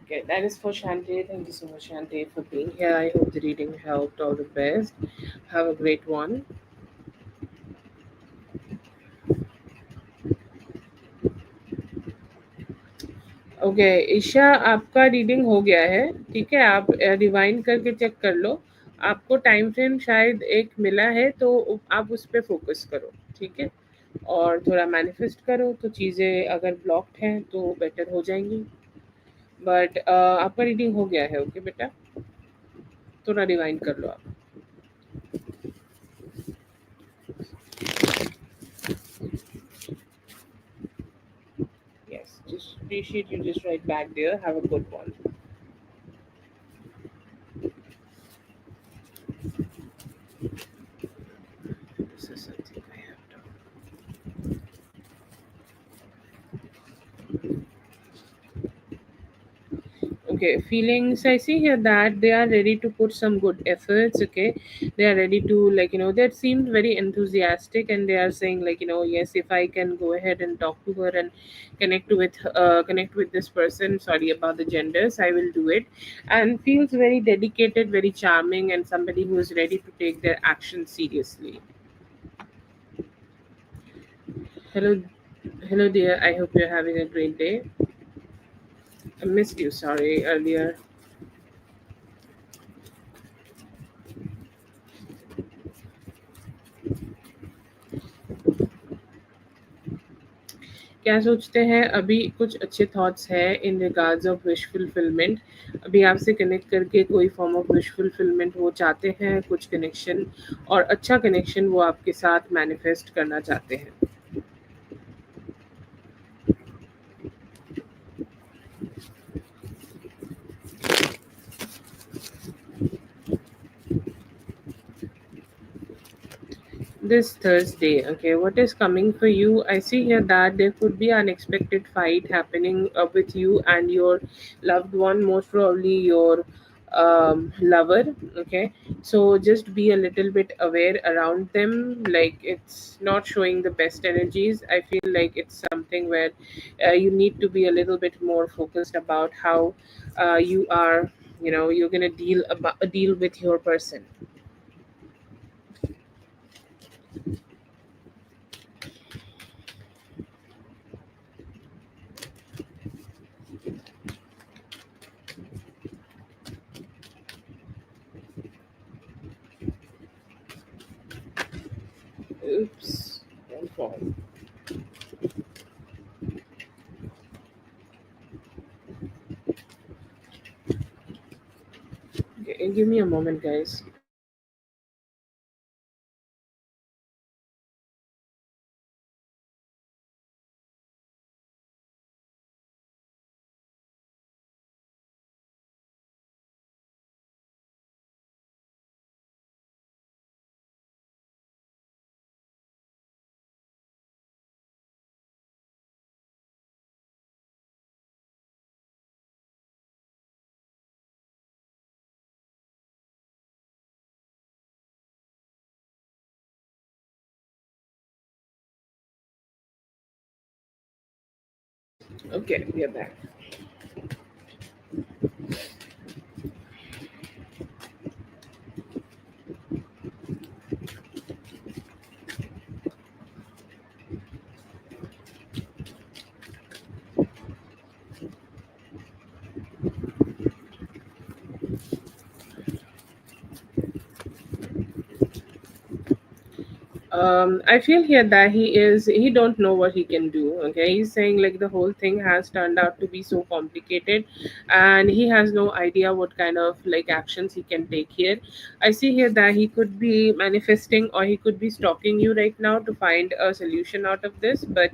Okay, that is for Shantae. Thank you so much, Shantae, for being here. I hope the reading helped. All the best. Have a great one. Okay Isha, आपका reading हो गया है। ठीक है, आप rewind करके check कर लो। आपको टाइम फ्रेम शायद एक मिला है, तो आप उस पर फोकस करो। ठीक है, और थोड़ा मैनिफेस्ट करो, तो चीज़ें अगर ब्लॉक्ड हैं तो बेटर हो जाएंगी। बट आपका रीडिंग हो गया है। ओके बेटा, थोड़ा रिवाइंड कर लो आप। Yes, just appreciate you just right back there. Have a good one. This is something I have done. Okay, feelings. I see here that they are ready to put some good efforts. Okay, they are ready to, like, they seemed very enthusiastic, and they are saying, like, yes, if I can go ahead and talk to her and connect with this person. Sorry about the genders. I will do it, and feels very dedicated, very charming, and somebody who is ready to take their actions seriously. Hello, hello, dear. I hope you're having a great day. I missed you. Sorry earlier. क्या सोचते हैं अभी? कुछ अच्छे thoughts हैं in regards of wish fulfilment? अभी आपसे connect करके कोई फॉर्म ऑफ विश फुलफिलमेंट वो चाहते हैं, कुछ कनेक्शन, और अच्छा कनेक्शन वो आपके साथ मैनिफेस्ट करना चाहते हैं। This Thursday, okay, what is coming for you? I see here that there could be unexpected fight happening with you and your loved one, most probably your lover. Okay, so just be a little bit aware around them. Like, it's not showing the best energies. I feel like it's something where you need to be a little bit more focused about how you are. You're gonna deal with your person. Oops, don't fall. Okay, give me a moment, guys. Okay, we are back. I feel here that he don't know what he can do. Okay, he's saying like the whole thing has turned out to be so complicated, and he has no idea what kind of like actions he can take here. I see here that he could be manifesting, or he could be stalking you right now to find a solution out of this. But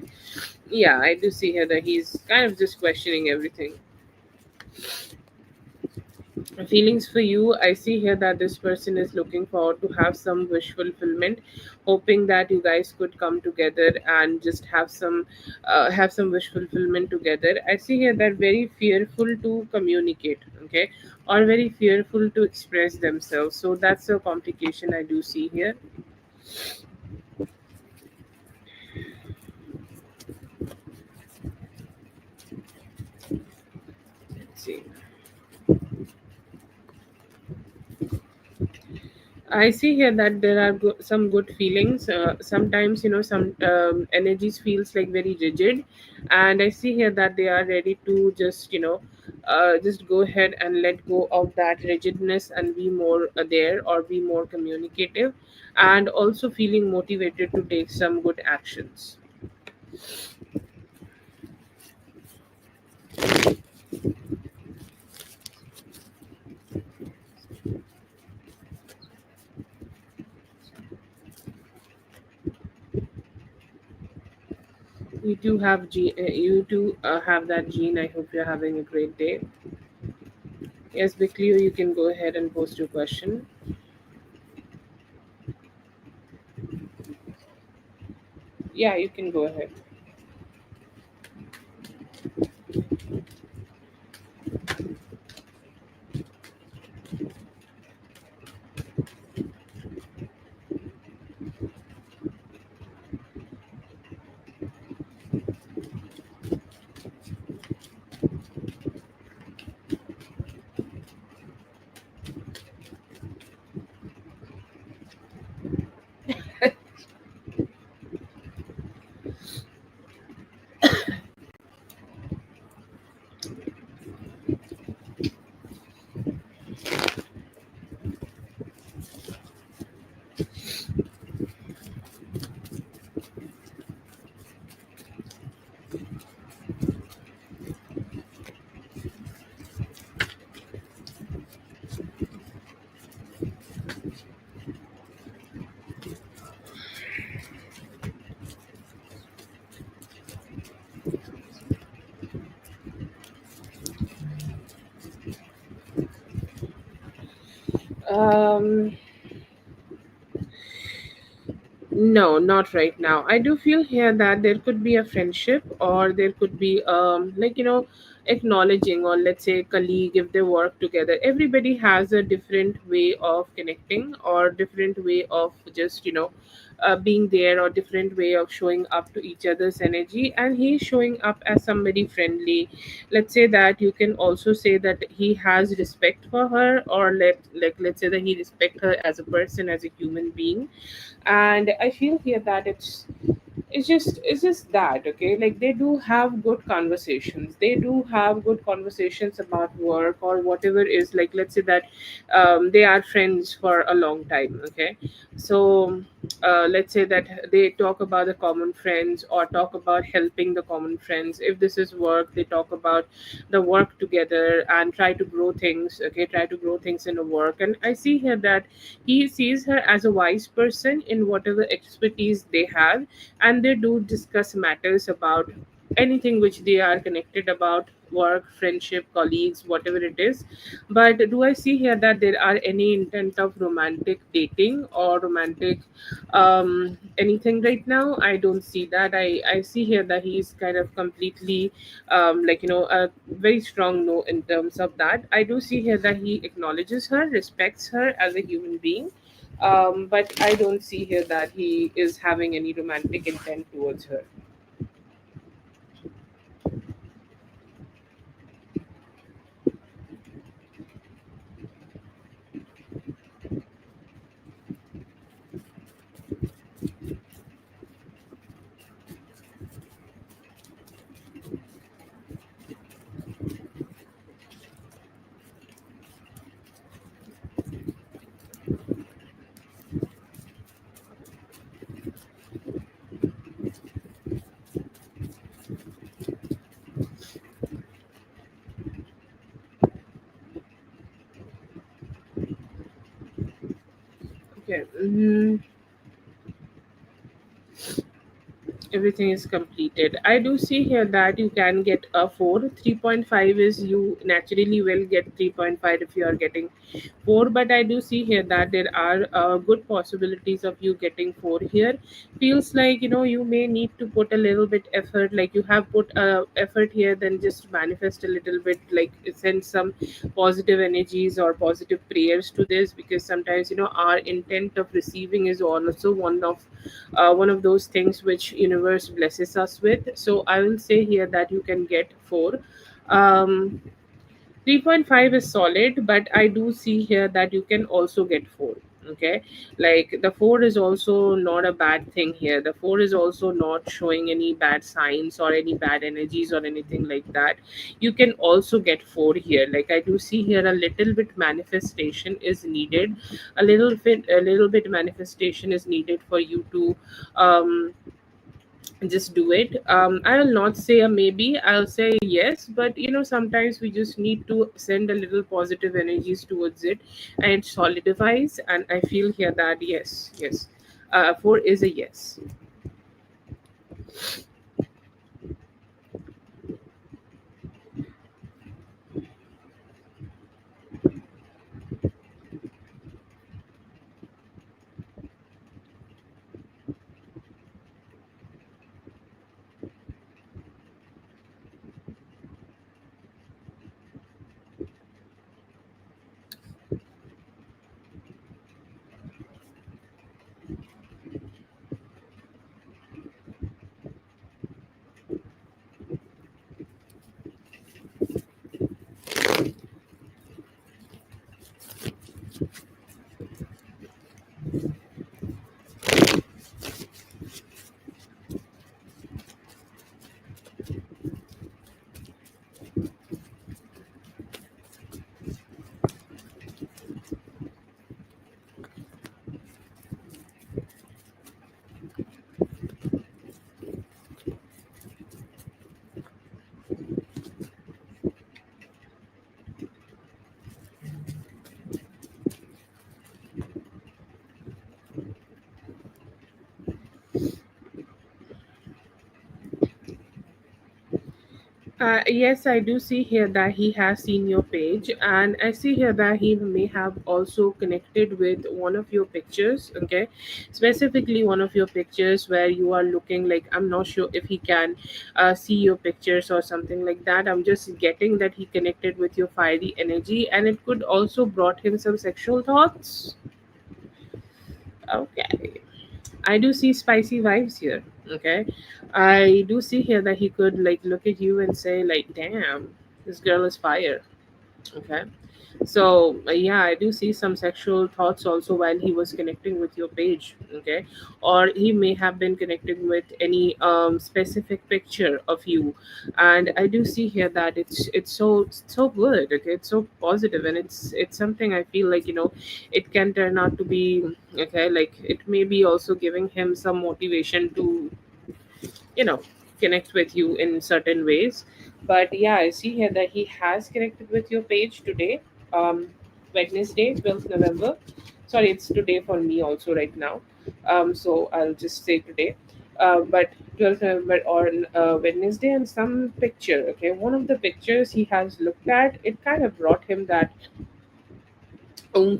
yeah, I do see here that he's kind of just questioning everything. Feelings for you, I see here that this person is looking forward to have some wish fulfillment, hoping that you guys could come together and just have some wish fulfillment together. I see here that very fearful to communicate. Okay, or very fearful to express themselves, so that's a complication I do see here. Let's see. I see here that there are some good feelings. Sometimes, some energies feels like very rigid, And I see here that they are ready to just go ahead and let go of that rigidness and be more there, or be more communicative, and also feeling motivated to take some good actions. You do have that gene. I hope you're having a great day. Yes, Bickley, you can go ahead and post your question. Yeah, you can go ahead. Um, No, not right now. I do feel here that there could be a friendship, or there could be acknowledging, or let's say colleague if they work together. Everybody has a different way of connecting, or different way of being there, or different way of showing up to each other's energy, and he's showing up as somebody friendly. Let's say that you can also say that he has respect for her, or let's say that he respect her as a person, as a human being. And I feel here that it's just that, okay, like they do have good conversations, they do have good conversations about work or whatever is, like let's say that they are friends for a long time, okay. So let's say that they talk about the common friends, or talk about helping the common friends. If this is work, they talk about the work together and try to grow things, okay, try to grow things in the work. And I see here that he sees her as a wise person in whatever expertise they have, and they do discuss matters about anything which they are connected about, work, friendship, colleagues, whatever it is. But do I see here that there are any intent of romantic dating or romantic anything right now? I don't see that. I see here that he's kind of completely a very strong no in terms of that. I do see here that he acknowledges her, respects her as a human being, but I don't see here that he is having any romantic intent towards her. Okay. Everything is completed. I do see here that you can get a 4. 3.5 is you naturally will get 3.5 if you are getting 4, but I do see here that there are good possibilities of you getting 4 here. Feels like you may need to put a little bit effort, like you have put effort here, then just manifest a little bit, like send some positive energies or positive prayers to this, because sometimes our intent of receiving is also one of those things which universe blesses us with. So I will say here that you can get 4. 3.5 is solid, but I do see here that you can also get 4. Okay, like the 4 is also not a bad thing here. The 4 is also not showing any bad signs or any bad energies or anything like that. You can also get 4 here. Like I do see here, a little bit manifestation is needed. A little bit manifestation is needed for you to um just do it. I will not say a maybe, I'll say yes, but sometimes we just need to send a little positive energies towards it, and it solidifies. And I feel here that yes, yes, 4 is a yes. Yes, I do see here that he has seen your page, and I see here that he may have also connected with one of your pictures. Okay, specifically one of your pictures where you are looking like, I'm not sure if he can see your pictures or something like that. I'm just getting that he connected with your fiery energy, and it could also brought him some sexual thoughts. Okay, I do see spicy vibes here. Okay, I do see here that he could like look at you and say like, "Damn, this girl is fire." Okay, so yeah, I do see some sexual thoughts also while he was connecting with your page. Okay, or he may have been connecting with any specific picture of you, and I do see here that it's so good. Okay, it's so positive, and it's something I feel like it can turn out to be okay. Like it may be also giving him some motivation to you know connect with you in certain ways. But yeah, I see here that he has connected with your page today, um Wednesday, 12th November. Sorry, it's today for me also right now. So I'll just say today. But 12th November or Wednesday, and some picture. Okay, one of the pictures he has looked at, it kind of brought him that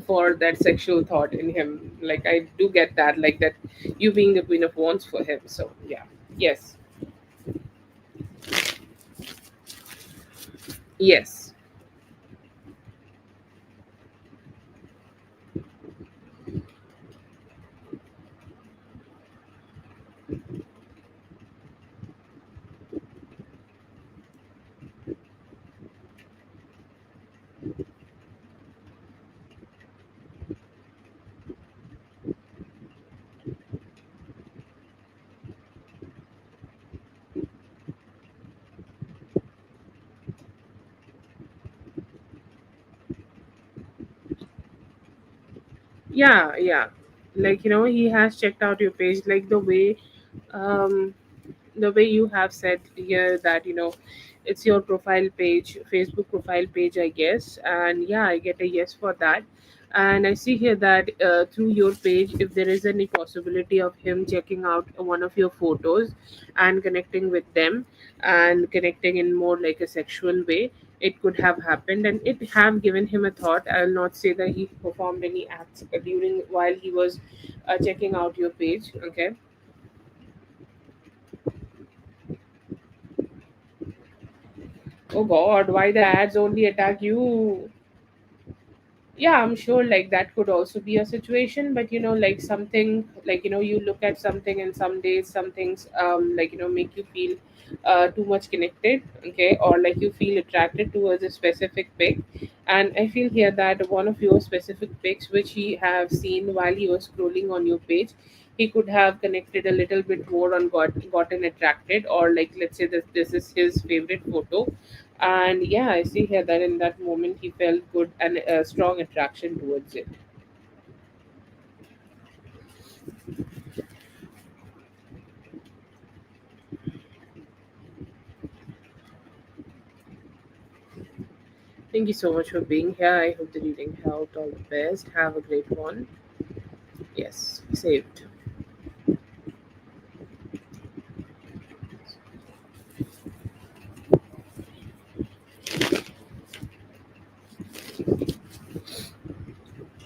for that sexual thought in him. Like I do get that, like that, you being the Queen of Wands for him. So yeah, yes, yes. Yeah, yeah. Like he has checked out your page, like um the way you have said here that it's your profile page, Facebook profile page, I guess. And yeah, I get a yes for that. And I see here that through your page, if there is any possibility of him checking out one of your photos and connecting with them, and connecting in more like a sexual way, it could have happened, and it have given him a thought. I will not say that he performed any acts during while he was checking out your page. Okay. Oh God, why the ads only attack you? Yeah, I'm sure like that could also be a situation, but like something like you look at something, and some days some things like make you feel too much connected, okay, or like you feel attracted towards a specific pic. And I feel here that one of your specific pics which he have seen while he was scrolling on your page, he could have connected a little bit more on gotten attracted, or like let's say that this is his favorite photo. And yeah, I see here that in that moment he felt good and a strong attraction towards it. Thank you so much for being here. I hope the reading helped. All the best. Have a great one. Yes, saved.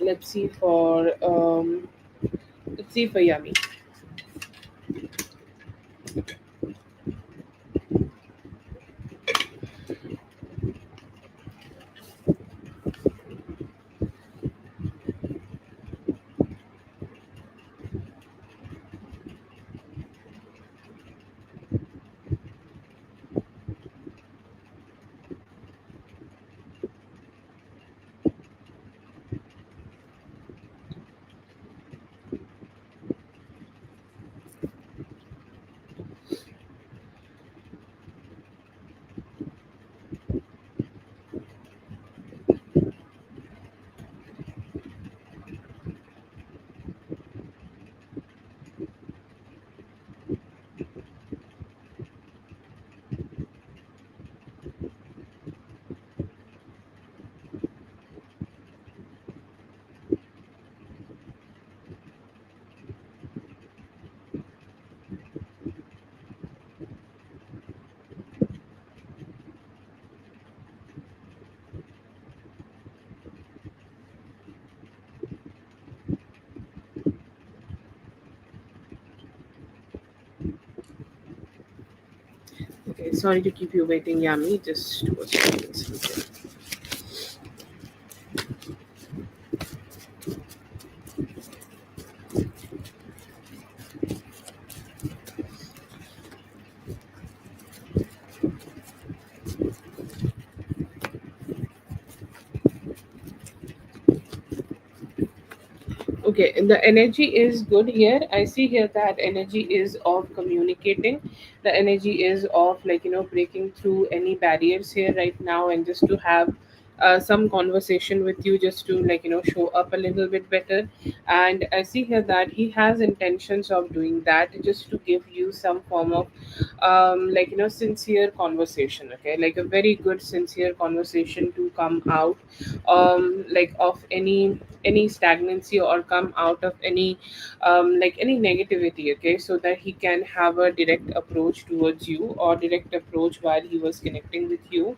Let's see for Yummy. Okay, sorry to keep you waiting, Yummy. Just was doing something. Okay, the energy is good here. I see here that energy is of communicating. The energy is of like breaking through any barriers here right now, and just to have some conversation with you, just to like show up a little bit better. And I see here that he has intentions of doing that, just to give you some form of like sincere conversation, okay, like a very good sincere conversation to come out like of any stagnancy, or come out of any like any negativity, okay, so that he can have a direct approach towards you, or direct approach while he was connecting with you.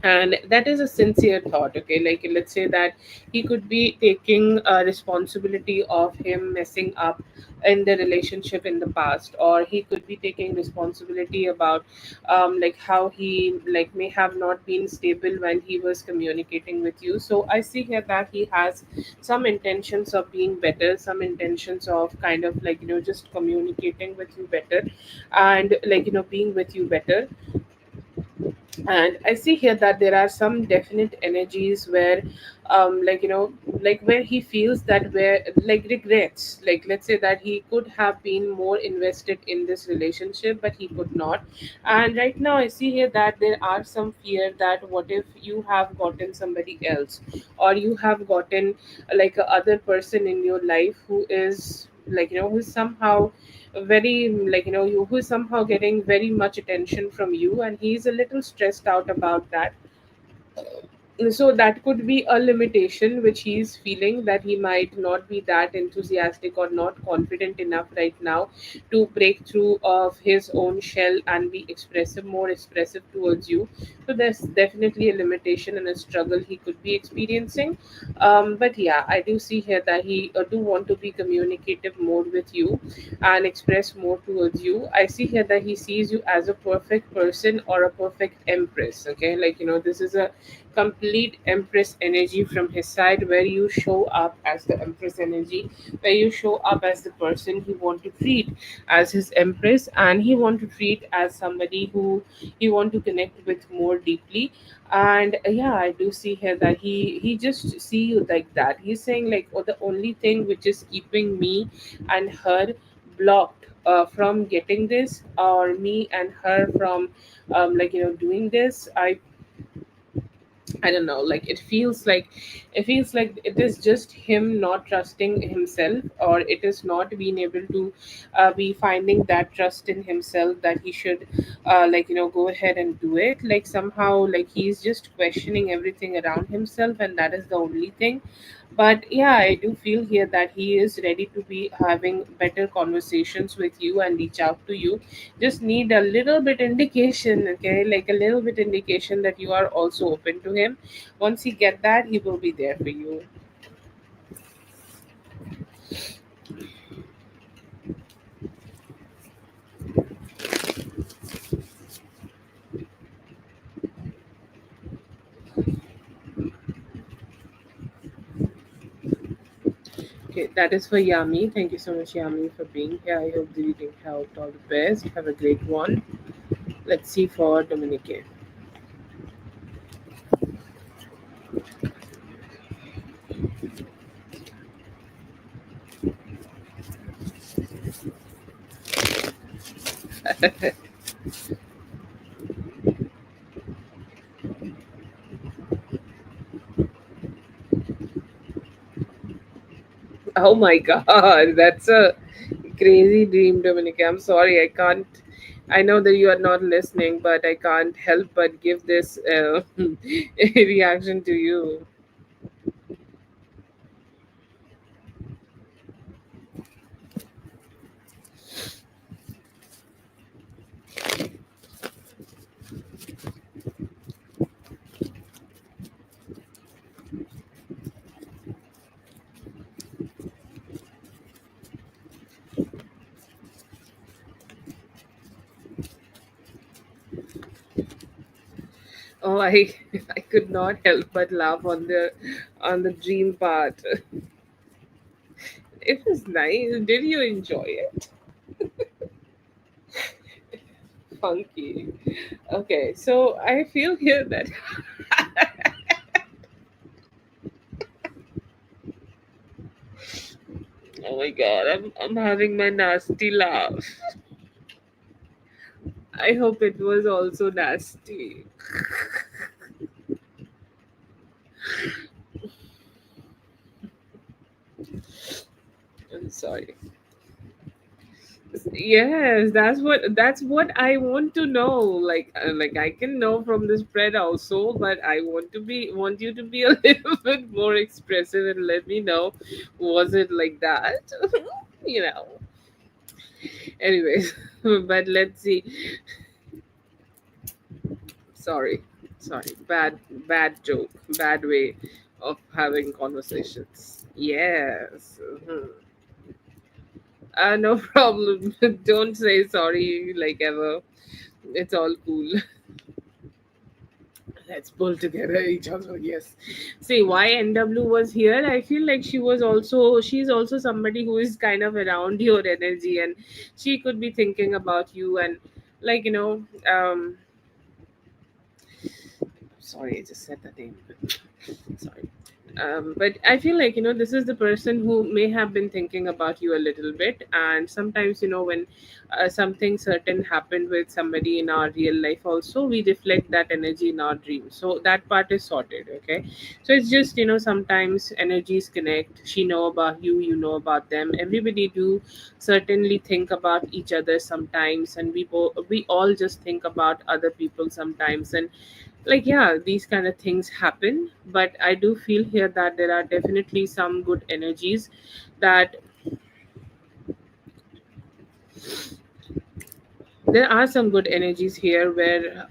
And that is a sincere thought, okay, like let's say that he could be taking responsibility of him messing up in the relationship in the past, or he could be taking responsibility about like how he like may have not been stable when he was communicating with you. So I see here that he has some intentions of being better, some intentions of kind of like just communicating with you better, and like being with you better. And I see here that there are some definite energies where like like where he feels that, where like regrets, like let's say that he could have been more invested in this relationship but he could not. And right now I see here that there are some fear that what if you have gotten somebody else, or you have gotten like a other person in your life who is like who's somehow very like you who's somehow getting very much attention from you, and he's a little stressed out about that. So that could be a limitation which he's feeling, that he might not be that enthusiastic or not confident enough right now to break through of his own shell and be expressive, more expressive towards you. So there's definitely a limitation and a struggle he could be experiencing. But yeah, I do see here that he do want to be communicative more with you and express more towards you. I see here that he sees you as a perfect person or a perfect empress. Okay, like this is a complete empress energy from his side, where you show up as the empress energy, where you show up as the person he want to treat as his empress, and he want to treat as somebody who he want to connect with more deeply. And yeah, I do see here that he just see you like that. He's saying like, oh, the only thing which is keeping me and her blocked from getting this, or me and her from doing this. I don't know, like it feels like it is just him not trusting himself, or it is not being able to be finding that trust in himself that he should go ahead and do it. Like somehow, like he's just questioning everything around himself, and that is the only thing. But yeah, I do feel here that he is ready to be having better conversations with you and reach out to you. Just need a little bit indication, okay, like a little bit indication that you are also open to him. Once he get that, he will be there for you. Okay, that is for Yami. Thank you so much, Yami, for being here. I hope the reading helped. All the best. Have a great one. Let's see for Dominique. Oh my god, that's a crazy dream, Dominic. I'm sorry, I can't. I know that you are not listening, but I can't help but give this reaction to you. Oh, I I could not help but laugh on the dream part. It was nice. Did you enjoy it? Funky. Okay, so I feel here that oh my god, I'm having my nasty laugh. I hope it was also nasty. I'm sorry. Yes, that's what I want to know. Like I can know from the spread also, but I want you to be a little bit more expressive and let me know, was it like that? you know. Anyways, but let's see. Sorry, sorry. Bad joke. Bad way of having conversations. Yes. Mhm. No problem. Don't say sorry like ever. It's all cool. Let's pull together each other. Yes. See why NW was here. I feel like she's also somebody who is kind of around your energy, and she could be thinking about you, and like sorry, I just said the name. Sorry. But I feel like this is the person who may have been thinking about you a little bit. And sometimes when something certain happened with somebody in our real life also, we reflect that energy in our dream, so that part is sorted. Okay, so it's just sometimes energies connect. She know about you, you know about them. Everybody do certainly think about each other sometimes, and we all just think about other people sometimes. And Like, yeah, these kind of things happen, but I do feel here that there are definitely some good energies, that there are some good energies here where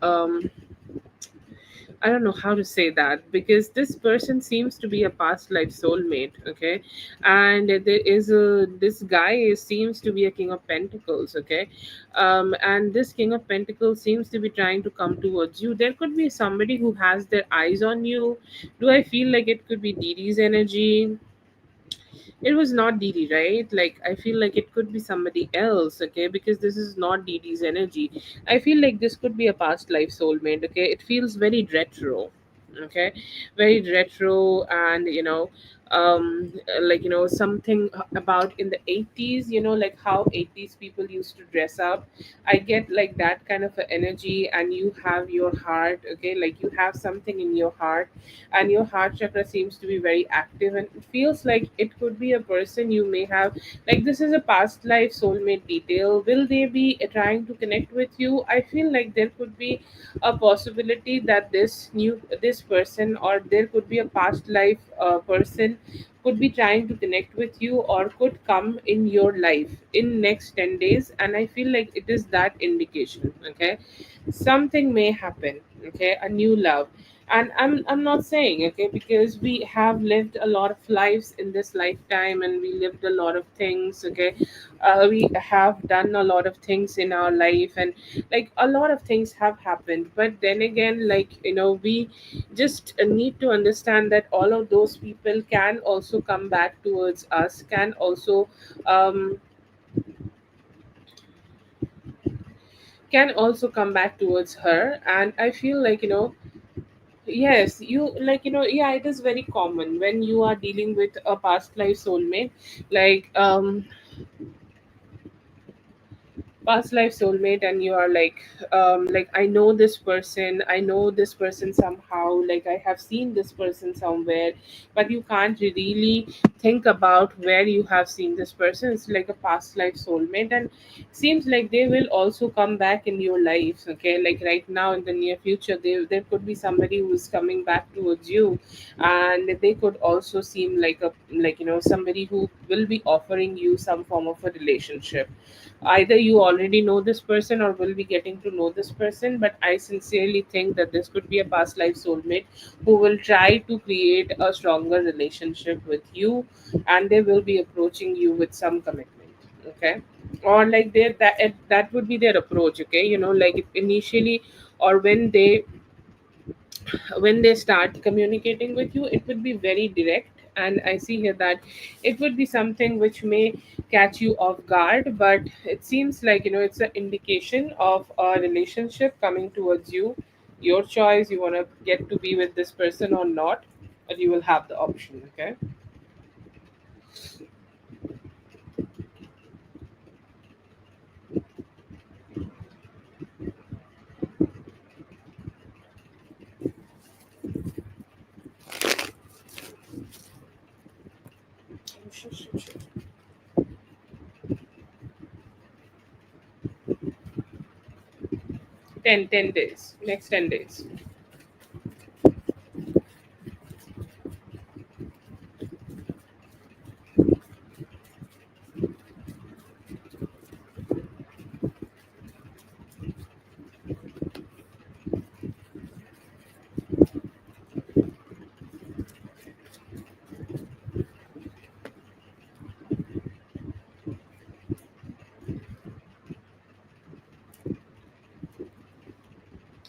I don't know how to say that, because this person seems to be a past life soulmate, okay? And there is a this guy seems to be a king of pentacles, okay? And this king of pentacles seems to be trying to come towards you. There could be somebody who has their eyes on you. Do I feel like it could be Didi's energy? It was not Didi, right? Like, I feel like it could be somebody else, okay? Because this is not Didi's energy. I feel like this could be a past life soulmate, okay? It feels very retro, okay? Very retro, and like, something about in the 80s, like how 80s people used to dress up. I get like that kind of a energy, and you have your heart, okay? Like, you have something in your heart, and your heart chakra seems to be very active, and it feels like it could be a person you may have. Like, this is a past life soulmate detail. Will they be trying to connect with you? I feel like there could be a possibility that this person, or there could be a past life person, could be trying to connect with you, or could come in your life in next 10 days. And I feel like it is that indication, okay? Something may happen, okay? A new love. And I'm not saying, okay, because we have lived a lot of lives in this lifetime, and we lived a lot of things, okay? We have done a lot of things in our life, and like a lot of things have happened. But then again, like, we just need to understand that all of those people can also come back towards us, um can also come back towards her. And I feel like, yes, you, like, yeah, it is very common when you are dealing with a past life soulmate. Like, past life soulmate, and you are like, I know this person, I know this person somehow, like I have seen this person somewhere. But you can't really think about where you have seen this person. It's like a past life soulmate, and seems like they will also come back in your life, okay? Like, right now, in the near future, there could be somebody who is coming back towards you. And they could also seem like a, like, somebody who will be offering you some form of a relationship. Either you already know this person, or will be getting to know this person. But I sincerely think that this could be a past life soulmate who will try to create a stronger relationship with you, and they will be approaching you with some commitment, okay? Or like, that would be their approach, okay? Like, initially, or when they start communicating with you, it would be very direct. And I see here that it would be something which may catch you off guard, but it seems like, it's an indication of a relationship coming towards you. Your choice, you want to get to be with this person or not, but you will have the option, okay? 10 days, next 10 days.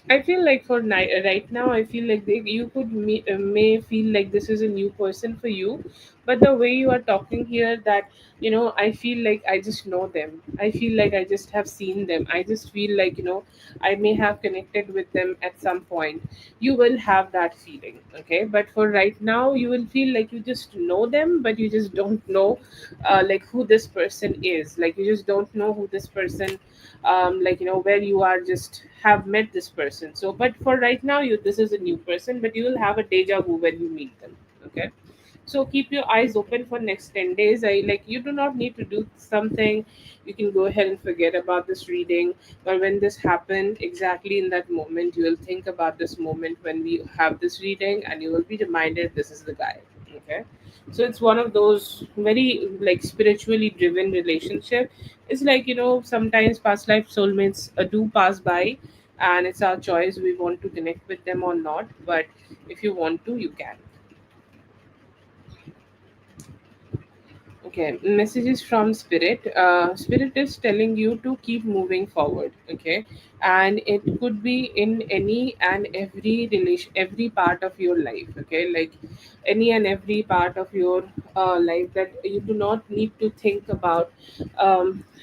I feel like right now, I feel like you may feel like this is a new person for you, but the way you are talking here, that, I feel like I just know them. I feel like I just have seen them. I just feel like, I may have connected with them at some point. You will have that feeling, okay? But for right now, you will feel like you just know them, but you just don't know, like, who this person is. Like, you just don't know who this person, like, where you are just have met this person. So, but for right now, you this is a new person, but you will have a deja vu when you meet them, okay? So keep your eyes open for next 10 days. I like, you do not need to do something. You can go ahead and forget about this reading. But when this happened, exactly in that moment, you will think about this moment when we have this reading, and you will be reminded this is the guy. Okay. So it's one of those very like spiritually driven relationship. It's like, sometimes past life soulmates do pass by, and it's our choice we want to connect with them or not. But if you want to, you can. Okay, messages from spirit. Spirit is telling you to keep moving forward. Okay, and it could be in any and every relation, every part of your life. Okay, like any and every part of your life, that you do not need to think about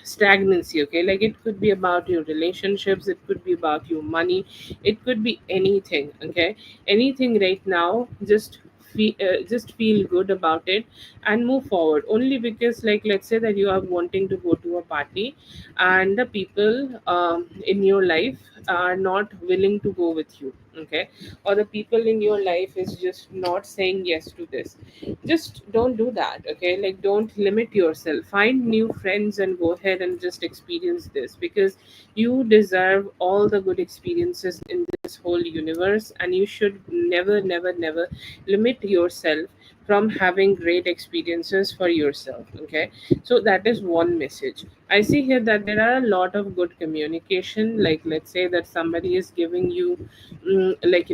stagnancy. Okay, like it could be about your relationships, it could be about your money, it could be anything. Okay, anything right now, just feel good about it and move forward. Only because, like, let's say that you are wanting to go to a party, and the people in your life are not willing to go with you. Okay, or the people in your life is just not saying yes to this. Just don't do that. Okay, like, don't limit yourself. Find new friends and go ahead and just experience this, because you deserve all the good experiences in this whole universe, and you should never, never, never limit yourself from having great experiences for yourself. Okay, so that is one message. I see here that there are a lot of good communication. Like, let's say that somebody is giving you, like,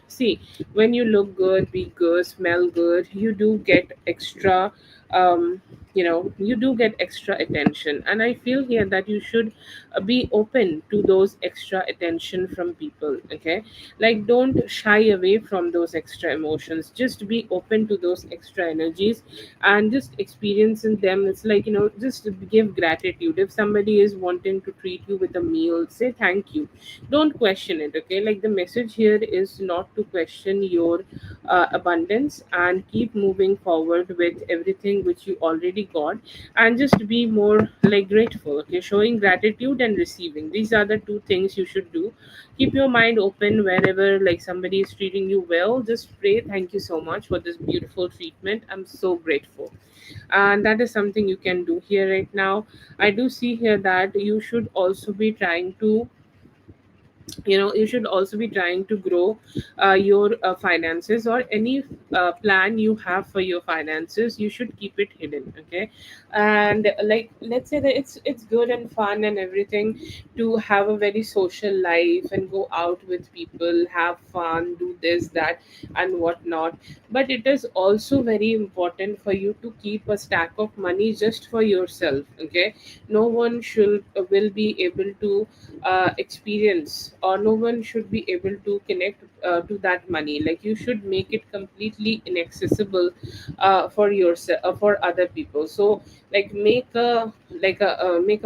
see, when you look good, be good, smell good, you do get extra, you do get extra attention. And I feel here that you should be open to those extra attention from people. Okay, like, don't shy away from those extra emotions. Just be open to those extra energies and just experiencing them. It's like, just give gratitude. If somebody is wanting to treat you with a meal, say thank you. Don't question it. Okay, like, the message here is not to question your abundance, and keep moving forward with everything which you already got, and just be more like grateful. Okay, showing gratitude and receiving, these are the two things you should do. Keep your mind open wherever, like, somebody is treating you well. Just pray, thank you so much for this beautiful treatment, I'm so grateful. And that is something you can do here right now. I do see here that you should also be trying to, you should also be trying to grow your finances, or any plan you have for your finances, you should keep it hidden. Okay, and like, let's say that it's good and fun and everything to have a very social life and go out with people, have fun, do this, that, and whatnot. But it is also very important for you to keep a stack of money just for yourself. Okay, no one should will be able to experience, or no one should be able to connect to that money. Like, you should make it completely inaccessible for yourself, for other people. So, like, make a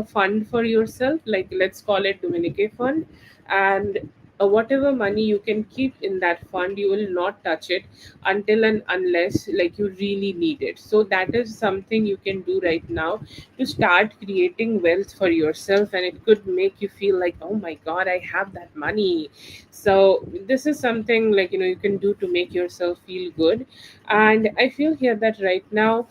fund for yourself, like, let's call it Dominique fund. And whatever money you can keep in that fund, you will not touch it until and unless, like, you really need it. So that is something you can do right now to start creating wealth for yourself, and it could make you feel like, oh my god, I have that money. So this is something, like, you can do to make yourself feel good. And I feel here that right now,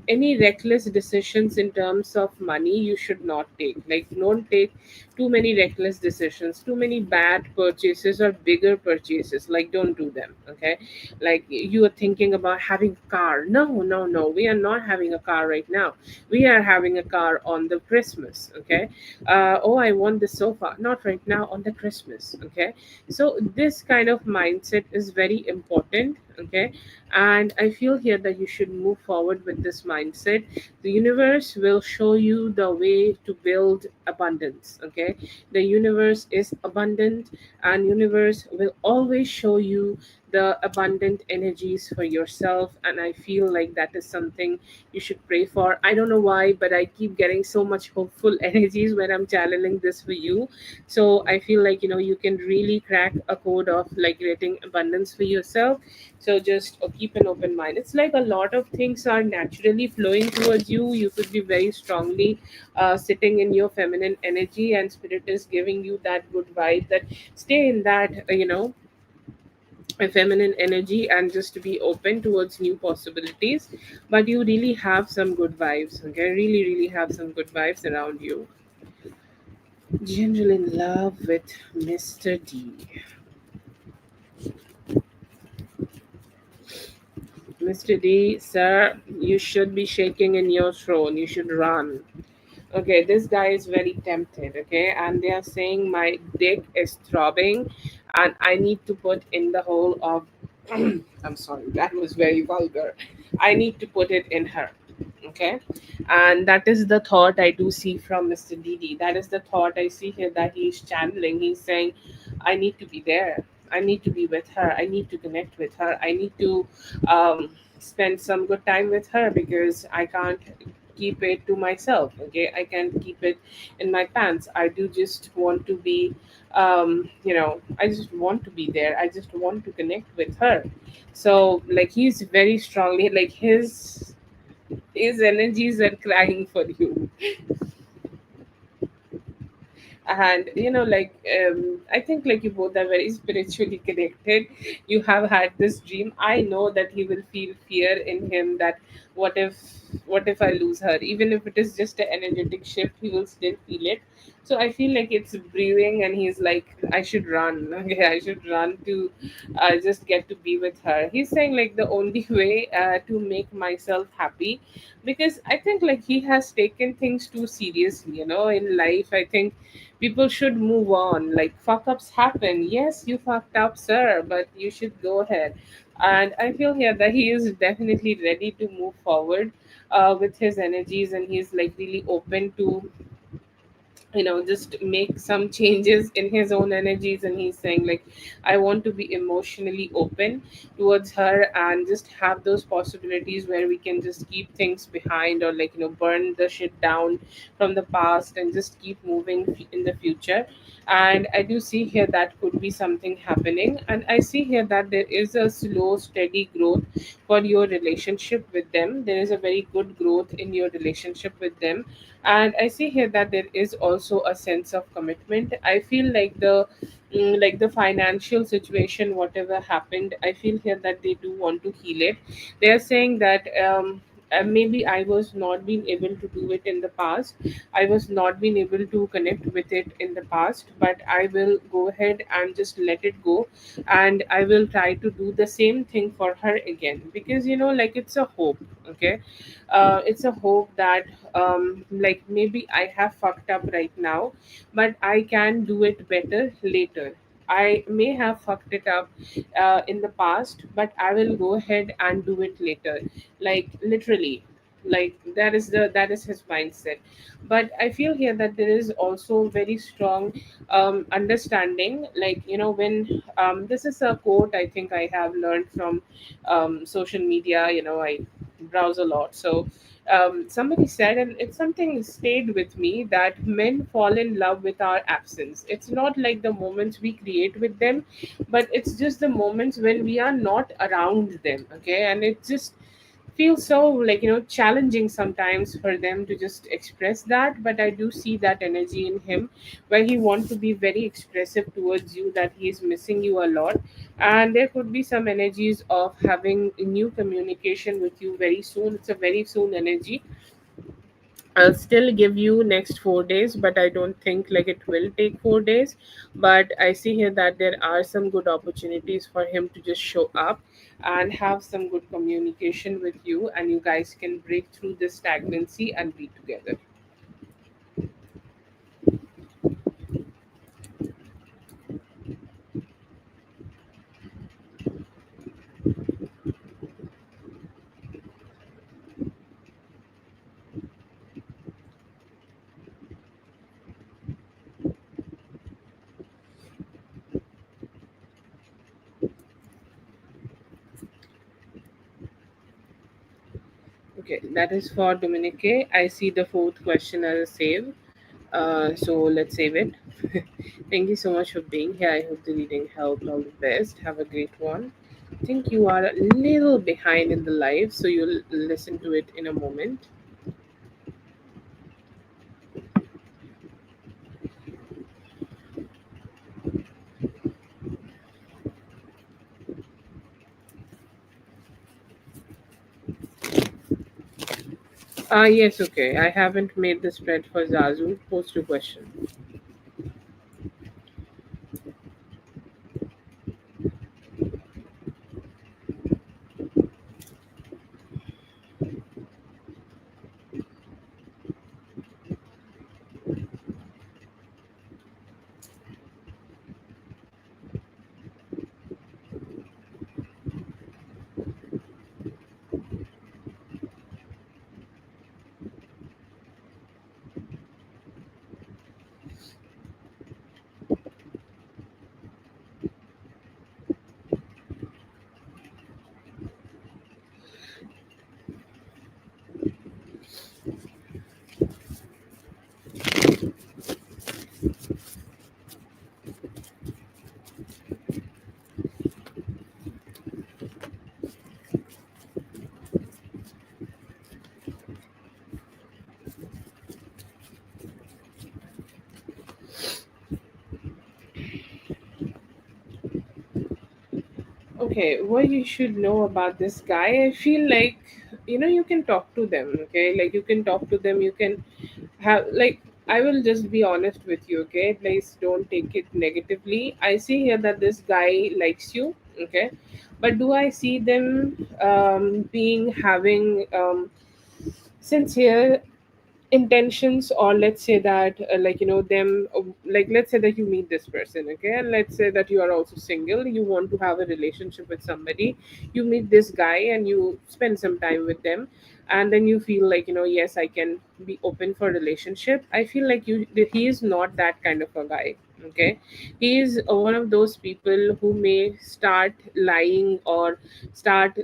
any reckless decisions in terms of money you should not take. Like, don't take too many reckless decisions, too many bad purchases or bigger purchases. Like, don't do them. Okay, like, you are thinking about having a car. No, no, no, we are not having a car right now. We are having a car on the Christmas. Okay, oh, I want the sofa, not right now, on the Christmas. Okay, so this kind of mindset is very important. Okay, and I feel here that you should move forward with this mindset. The universe will show you the way to build abundance. Okay, the universe is abundant, and universe will always show you the abundant energies for yourself. And I feel like that is something you should pray for. I don't know why, but I keep getting so much hopeful energies when I'm channeling this for you. So I feel like, you can really crack a code of, like, creating abundance for yourself. So just keep an open mind. It's like a lot of things are naturally flowing towards you. You could be very strongly sitting in your feminine energy, and spirit is giving you that good vibe, that stay in that, a feminine energy and just to be open towards new possibilities. But you really have some good vibes, okay? Really, really have some good vibes around you. General in love with Mr. D. Mr. D, sir, you should be shaking in your throne. You should run. Okay, this guy is very tempted, okay? And they are saying my dick is throbbing and I need to put in the whole of I'm sorry, that was very vulgar. I need to put it in her. Okay. And that is the thought I do see from Mr. Didi. That is the thought I see here that he's channeling. He's saying, I need to be there. I need to be with her. I need to connect with her. I need to spend some good time with her because I can't keep it to myself. Okay. I can't keep it in my pants. I do just want to be, I just want to be there. I just want to connect with her. So, like, he's very strongly, like, his energies are crying for you. And I think like you both are very spiritually connected. You have had this dream. I know that he will feel fear in him that what if what if I lose her, even if it is just an energetic shift, he will still feel it. So I feel like it's brewing and he's like, I should run. Okay, I should run to just get to be with her. He's saying like the only way to make myself happy, because I think like he has taken things too seriously, in life. I think people should move on. Like, fuck ups happen. Yes, you fucked up, sir, but you should go ahead. And I feel here that he is definitely ready to move forward with his energies, and he's like really open to just make some changes in his own energies. And he's saying like, I want to be emotionally open towards her and just have those possibilities where we can just keep things behind, or like burn the shit down from the past and just keep moving in the future. And I do see here that could be something happening, and I see here that there is a slow steady growth for your relationship with them. There is a very good growth in your relationship with them. And I see here that there is also a sense of commitment. I feel like the financial situation, whatever happened, I feel here that they do want to heal it. They are saying that maybe I was not being able to do it in the past. I was not being able to connect with it in the past, but I will go ahead and just let it go. And I will try to do the same thing for her again, because like it's a hope. Okay. It's a hope that like maybe I have fucked up right now, but I can do it better later. I may have fucked it up in the past, but I will go ahead and do it later. Like, literally, like that is his mindset. But I feel here that there is also very strong understanding. Like, when this is a quote I think I have learned from social media. I browse a lot. So somebody said, and it's something stayed with me, that men fall in love with our absence. It's not like the moments we create with them, but it's just the moments when we are not around them. Okay. And it just feels so like challenging sometimes for them to just express that. But I do see that energy in him, where he wants to be very expressive towards you, that he is missing you a lot. And there could be some energies of having a new communication with you very soon. It's a very soon energy. I'll still give you next 4 days, but I don't think like it will take 4 days. But I see here that there are some good opportunities for him to just show up and have some good communication with you, and you guys can break through this stagnancy and be together. Okay, that is for Dominique. I see the fourth question as a save. So let's save it. Thank you so much for being here. I hope the reading helped. All the best. Have a great one. I think you are a little behind in the live, so you'll listen to it in a moment. Yes, okay. I haven't made the spread for Zazu. Post your question. Okay, what you should know about this guy, I feel like, you can talk to them, okay? Like, you can talk to them, you can have, like, I will just be honest with you, okay? Please don't take it negatively. I see here that this guy likes you, okay? But do I see them being having sincere intentions, or let's say that them like let's say that you meet this person, okay, and let's say that you are also single, you want to have a relationship with somebody, you meet this guy and you spend some time with them, and then you feel like, yes, I can be open for relationship. I feel like he is not that kind of a guy, okay? He is one of those people who may start lying, or start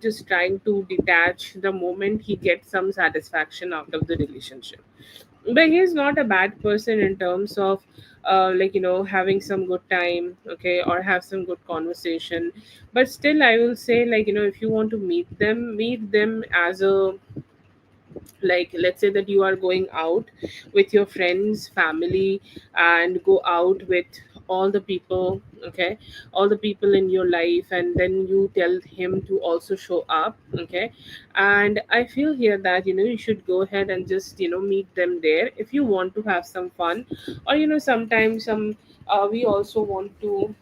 just trying to detach the moment he gets some satisfaction out of the relationship. But he's not a bad person in terms of having some good time, okay, or have some good conversation. But still, I will say, if you want to meet them as a, like, let's say that you are going out with your friends, family, and go out with all the people, okay, all the people in your life, and then you tell him to also show up, okay. And I feel here that you should go ahead and just meet them there if you want to have some fun. Or sometimes we also want to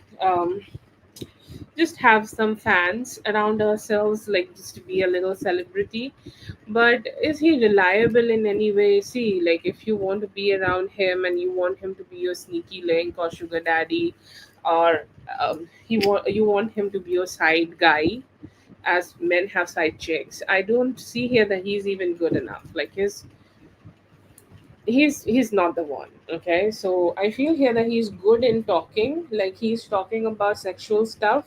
just have some fans around ourselves, like just to be a little celebrity. But is he reliable in any way? See, like, if you want to be around him and you want him to be your sneaky link or sugar daddy, or you want him to be your side guy, as men have side chicks, I don't see here that he's even good enough. Like, he's not the one, okay? So I feel here that he's good in talking, like he's talking about sexual stuff,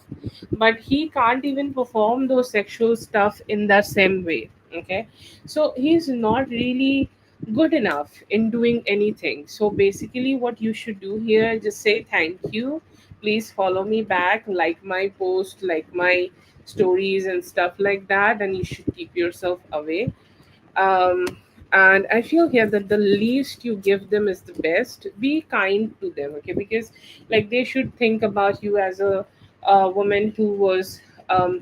but he can't even perform those sexual stuff in the same way, okay? So he's not really good enough in doing anything. So basically what you should do here, just say thank you, please follow me back, like my post, like my stories and stuff like that, and you should keep yourself away. um, and I feel here that the least you give them is the best. Be kind to them, okay? Because like they should think about you as a woman who was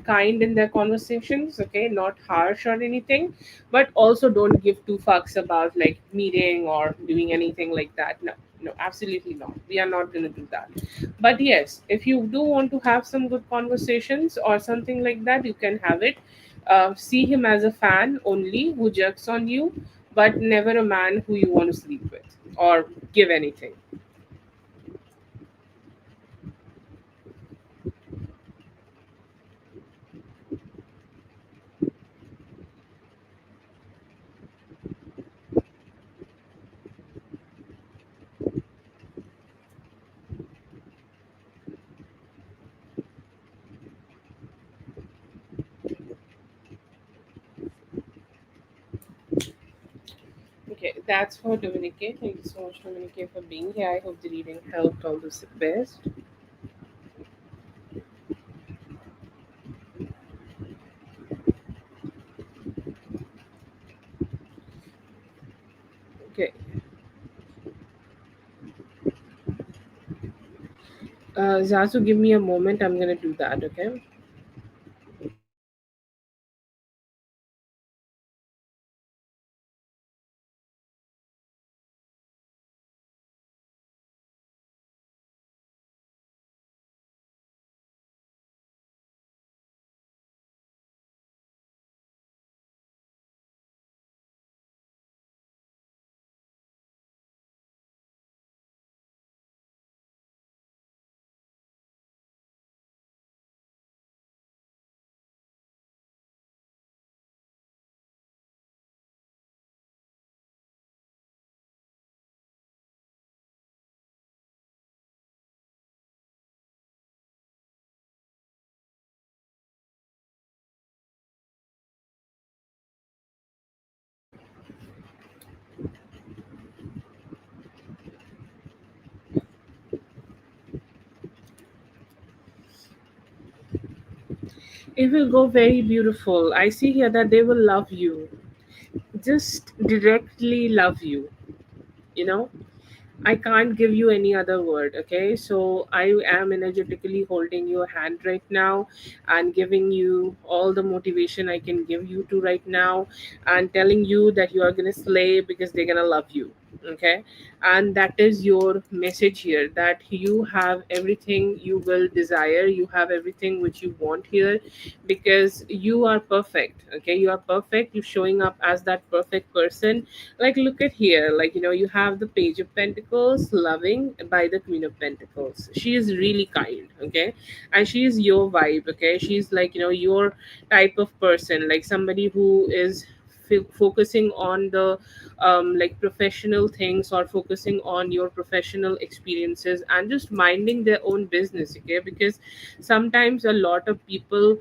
kind in their conversations, okay, not harsh or anything. But also don't give two fucks about like meeting or doing anything like that. No, no, absolutely not. We are not going to do that. But yes, if you do want to have some good conversations or something like that, you can have it. See him as a fan only who jerks on you, but never a man who you want to sleep with or give anything. Okay, that's for Dominique. Thank you so much, Dominique, for being here. I hope the reading helped all the best. Okay, Zazu, give me a moment. I'm gonna do that. Okay. It will go very beautiful. I see here that they will love you, just directly love you, you know. I can't give you any other word, okay? So I am energetically holding your hand right now and giving you all the motivation I can give you to right now, and telling you that you are going to slay because they're going to love you, okay? And that is your message here, that you have everything you will desire, you have everything which you want here, because you are perfect, okay? You are perfect. You're showing up as that perfect person. Like, look at here, like, you have the Page of Pentacles, loving by the Queen of Pentacles. She is really kind, okay? And she is your vibe, okay? She's like, your type of person, like somebody who is focusing on the like professional things, or focusing on your professional experiences and just minding their own business, okay? Because sometimes a lot of people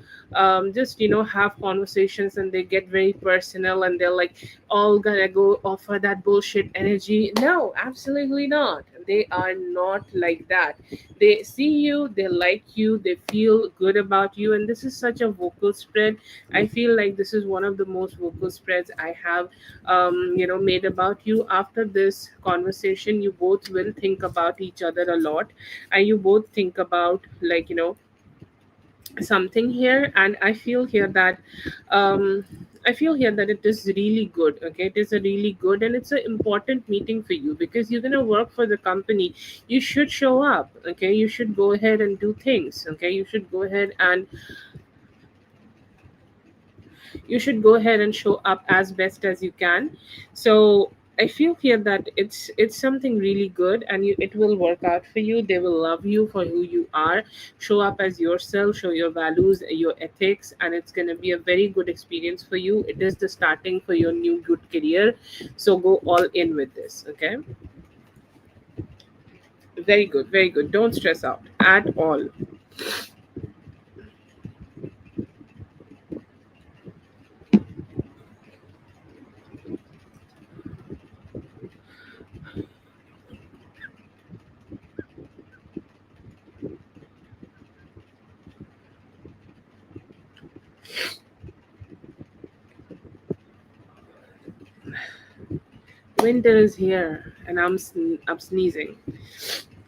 just have conversations and they get very personal, and they're like all gonna go offer that bullshit energy. No, absolutely not. They are not like that. They see you, they like you, they feel good about you, and this is such a vocal spread. I feel like this is one of the most vocal spreads I have made about you. After this conversation, you both will think about each other a lot, and you both think about, like, something here. And I feel here that it is really good, okay? It is a really good, and it's an important meeting for you, because you're going to work for the company. You should show up, okay? You should go ahead and do things, okay? You should go ahead and show up as best as you can. So I feel here that it's something really good, and it will work out for you. They will love you for who you are. Show up as yourself, show your values, your ethics, and it's going to be a very good experience for you. It is the starting for your new good career. So go all in with this, okay? Very good, very good. Don't stress out at all. Winter is here, and I'm sneezing.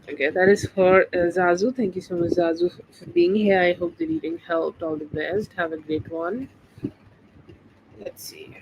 Okay, that is for Zazu. Thank you so much, Zazu, for being here. I hope the reading helped. All the best. Have a great one. Let's see.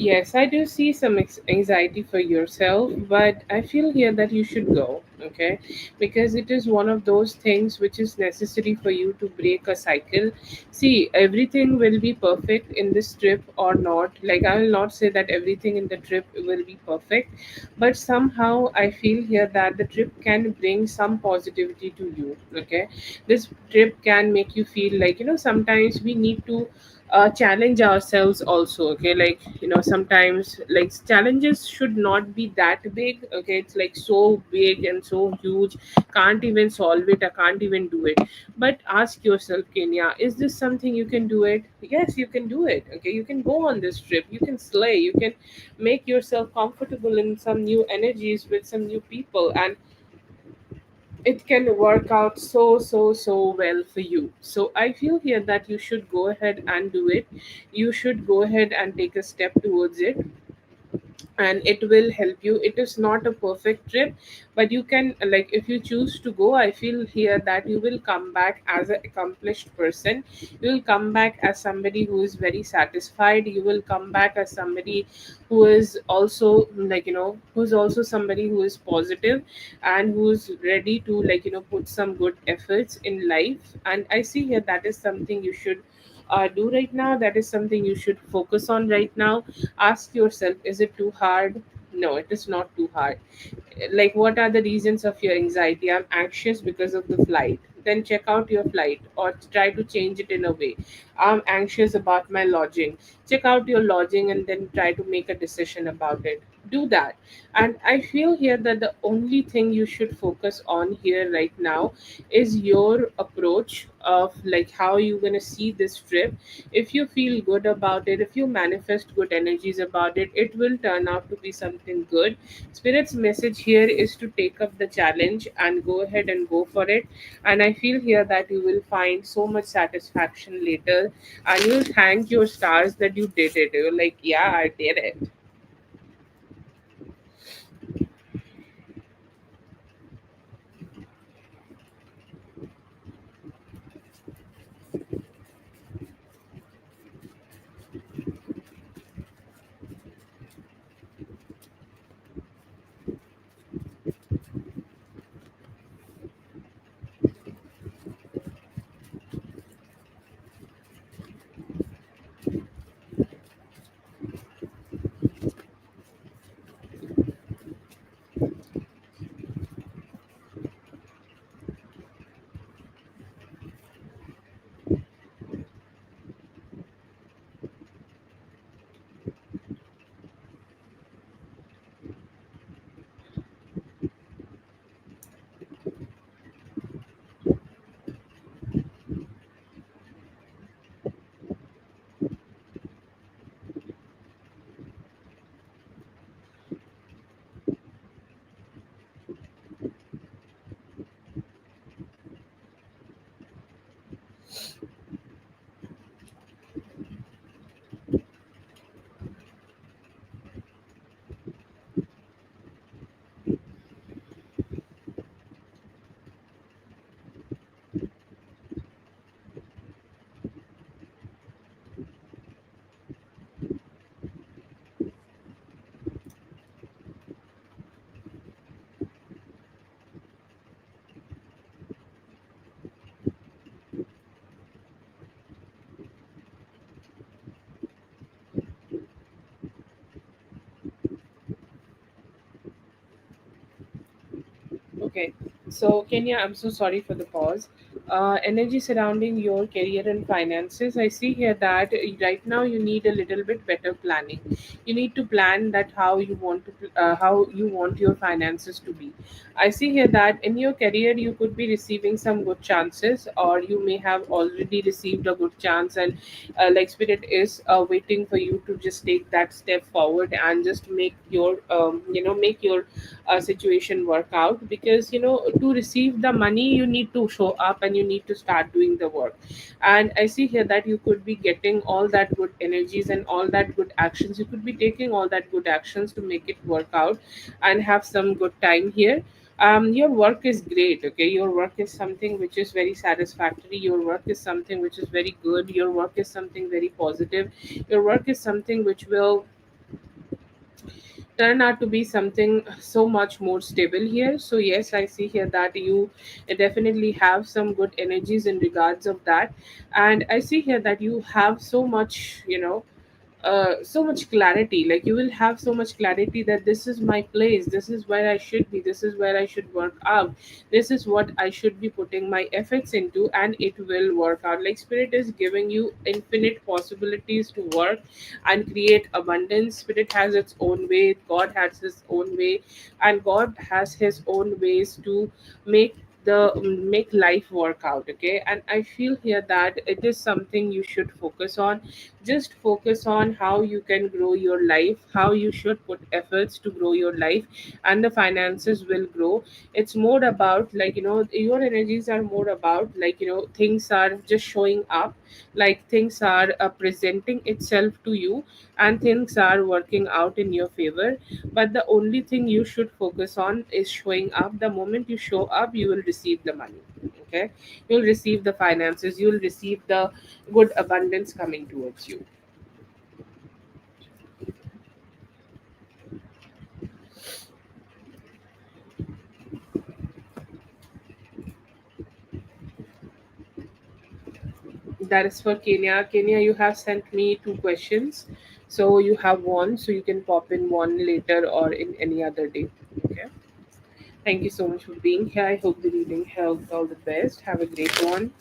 Yes, I do see some anxiety for yourself, but I feel here that you should go, okay? Because it is one of those things which is necessary for you to break a cycle. See, everything will be perfect in this trip or not. Like, I will not say that everything in the trip will be perfect, but somehow I feel here that the trip can bring some positivity to you, okay? This trip can make you feel like, sometimes we need to challenge ourselves also, okay? Like, sometimes, like, challenges should not be that big, okay? It's like so big and so huge, can't even solve it, I can't even do it. But ask yourself, Kenya, is this something you can do it? Yes, you can do it, okay? You can go on this trip, you can slay, you can make yourself comfortable in some new energies with some new people, and it can work out so well for you. So I feel here that you should go ahead and do it. You should go ahead and take a step towards it. and it will help you. It is not a perfect trip, but you can, like, if you choose to go, I feel here that you will come back as an accomplished person. You will come back as somebody who is very satisfied. You will come back as somebody who is also, like, who's also somebody who is positive and who's ready to, like, put some good efforts in life. And I see here that is something you should do right now. That is something you should focus on right now. Ask yourself, is it too hard? No, it is not too hard. Like, what are the reasons of your anxiety? I'm anxious because of the flight. Then check out your flight or try to change it in a way. I'm anxious about my lodging. Check out your lodging and then try to make a decision about it. Do that. And I feel here that the only thing you should focus on here right now is your approach of, like, how you're going to see this trip. If you feel good about it, if you manifest good energies about it, it will turn out to be something good. Spirit's message here is to take up the challenge and go ahead and go for it. And I feel here that you will find so much satisfaction later, and you'll thank your stars that you did it. You're like, yeah, I did it. Okay, so Kenya, I'm so sorry for the pause. Energy surrounding your career and finances. I see here that right now you need a little bit better planning. You need to plan that how you want your finances to be. I see here that in your career you could be receiving some good chances, or you may have already received a good chance, and like Spirit is waiting for you to just take that step forward and just make your situation work out. Because to receive the money you need to show up and you need to start doing the work. And I see here that you could be getting all that good energies and all that good actions. You could be taking all that good actions to make it work out and have some good time here. Your work is great. Okay, your work is something which is very satisfactory. Your work is something which is very good. Your work is something very positive. Your work is something which will turn out to be something so much more stable here. So yes, I see here that you definitely have some good energies in regards of that. And I see here that you have so much, so much clarity. Like, you will have so much clarity that this is my place, this is where I should be, this is where I should work out, this is what I should be putting my efforts into, and it will work out. Like, Spirit is giving you infinite possibilities to work and create abundance. Spirit has its own way, God has his own way, and God has his own ways to make make life work out. Okay, and I feel here that it is something you should focus on. Just focus on how you can grow your life, how you should put efforts to grow your life, and the finances will grow. It's more about, like, your energies are more about, like, things are just showing up, like things are presenting itself to you, and things are working out in your favor. But the only thing you should focus on is showing up. The moment you show up, you will receive the money. Okay, you'll receive the finances, you'll receive the good abundance coming towards you. That is for Kenya. Kenya, you have sent me two questions. So you have one, so you can pop in one later or in any other day. Okay. Thank you so much for being here. I hope the reading helped. All the best. Have a great one.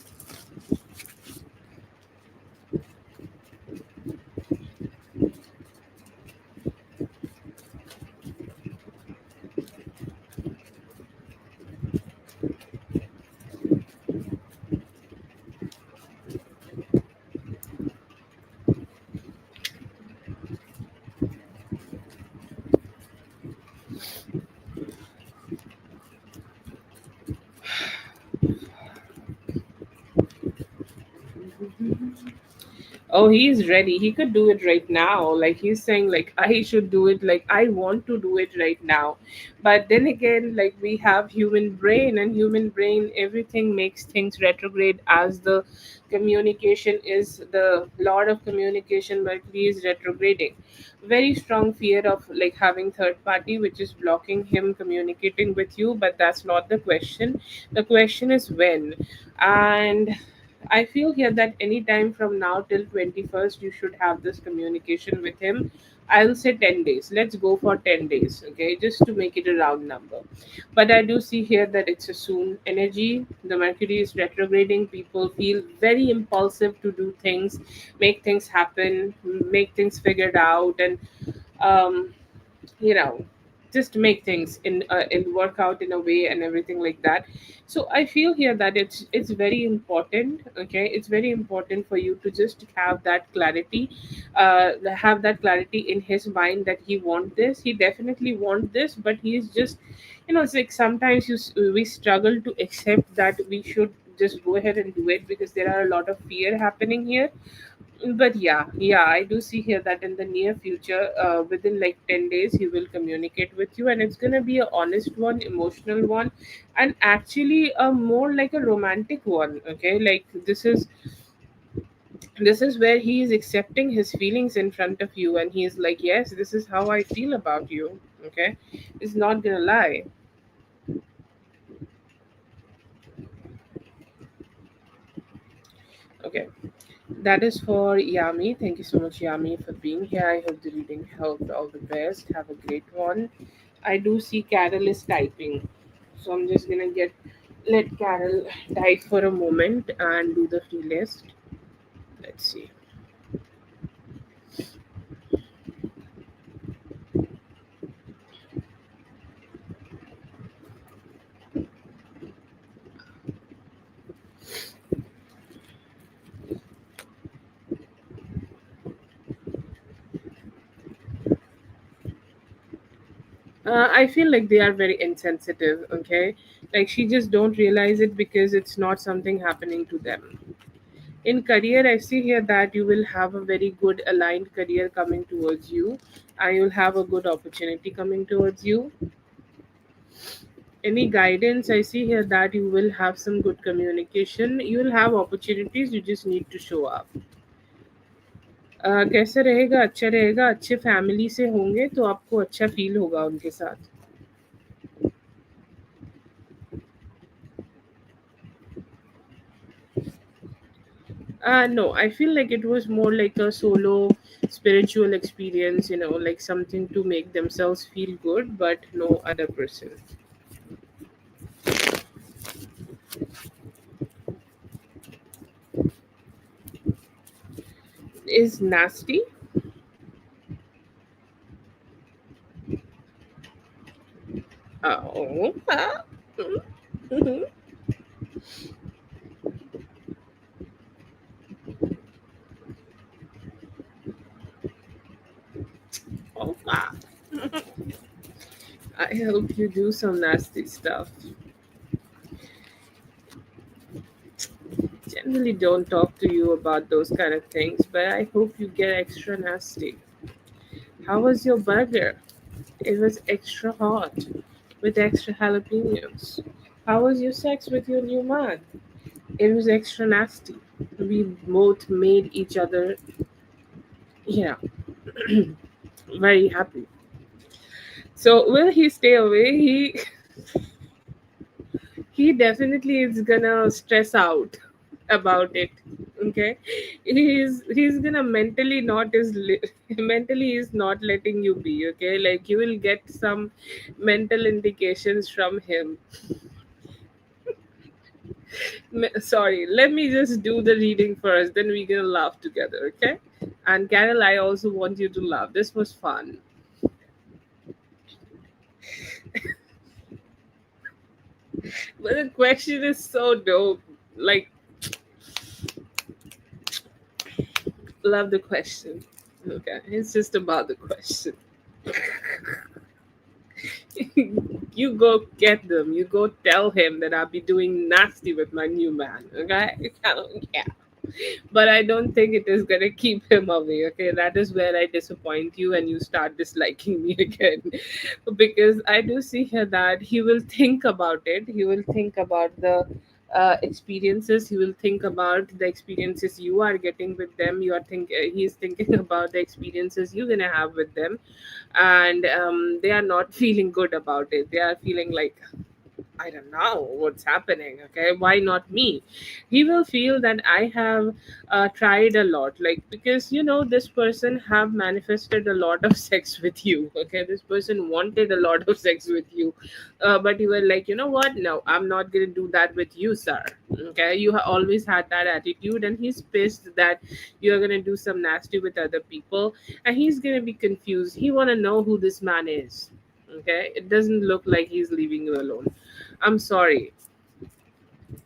Oh, he's ready. He could do it right now. Like he's saying, like I should do it. Like I want to do it right now. But then again, like we have human brain, and human brain, everything makes things retrograde as the communication is the lord of communication. Mercury is retrograding. Very strong fear of like having third party, which is blocking him communicating with you. But that's not the question. The question is when, and I feel here that anytime from now till 21st, you should have this communication with him. I'll say 10 days. Let's go for 10 days, okay, just to make it a round number. But I do see here that it's a soon energy. The Mercury is retrograding. People feel very impulsive to do things, make things happen, make things figured out, and um, you know just make things in work out in a way and everything like that. So I feel here that it's very important. Okay, it's very important for you to just have that clarity, have that clarity in his mind that he want this, he definitely want this, but he's just, it's like sometimes we struggle to accept that we should just go ahead and do it because there are a lot of fear happening here. But yeah, I do see here that in the near future, within like 10 days, he will communicate with you, and it's going to be a honest one, emotional one, and actually a more like a romantic one. Okay, like this is where he is accepting his feelings in front of you, and he is like, yes, this is how I feel about you. Okay, he's not gonna lie. Okay, that is for Yami. Thank you so much, Yami, for being here. I hope the reading helped. All the best. Have a great one. I do see Carol is typing. So I'm just gonna let Carol type for a moment and do the free list. Let's see. I feel like they are very insensitive, okay? Like she just don't realize it because it's not something happening to them. In career, I see here that you will have a very good aligned career coming towards you, and you'll have a good opportunity coming towards you. Any guidance, I see here that you will have some good communication, you will have opportunities, you just need to show up. कैसा रहेगा, अच्छा रहेगा, अच्छे family से होंगे तो आपको अच्छा फील होगा उनके साथ. No, I feel like it was more like a solo spiritual experience, like something to make themselves feel good, but no other person. Is nasty. Oh, mhm. Oh, I hope you do some nasty stuff. usually don't talk to you about those kind of things, but I hope you get extra nasty. How was your burger? It was extra hot with extra jalapenos. How was your sex with your new man? It was extra nasty. We both made each other, yeah, very happy. So will he stay away? He definitely is gonna stress out about it. Okay, he's gonna mentally not mentally is not letting you be. Okay, like you will get some mental indications from him. Sorry, let me just do the reading first, then we're gonna laugh together. Okay, and Carol, I also want you to laugh. This was fun. But the question is so dope. Like, love the question. Okay, it's just about the question. You go get them. You go tell him that I'll be doing nasty with my new man. Okay? Yeah. But I don't think it is gonna keep him away. Okay, that is where I disappoint you and you start disliking me again. Because I do see here that he will think about it. He will think about the experiences. He will think about the experiences you are getting with them. He's thinking about the experiences you're gonna have with them, and they are not feeling good about it. They are feeling like, I don't know what's happening. Okay, why not me? He will feel that I have tried a lot, like, because this person have manifested a lot of sex with you. Okay, this person wanted a lot of sex with you, but you were like, you know what? No, I'm not gonna do that with you, sir. Okay, you have always had that attitude, and he's pissed that you're gonna do some nasty with other people, and he's gonna be confused. He wanna know who this man is. Okay, it doesn't look like he's leaving you alone. I'm sorry.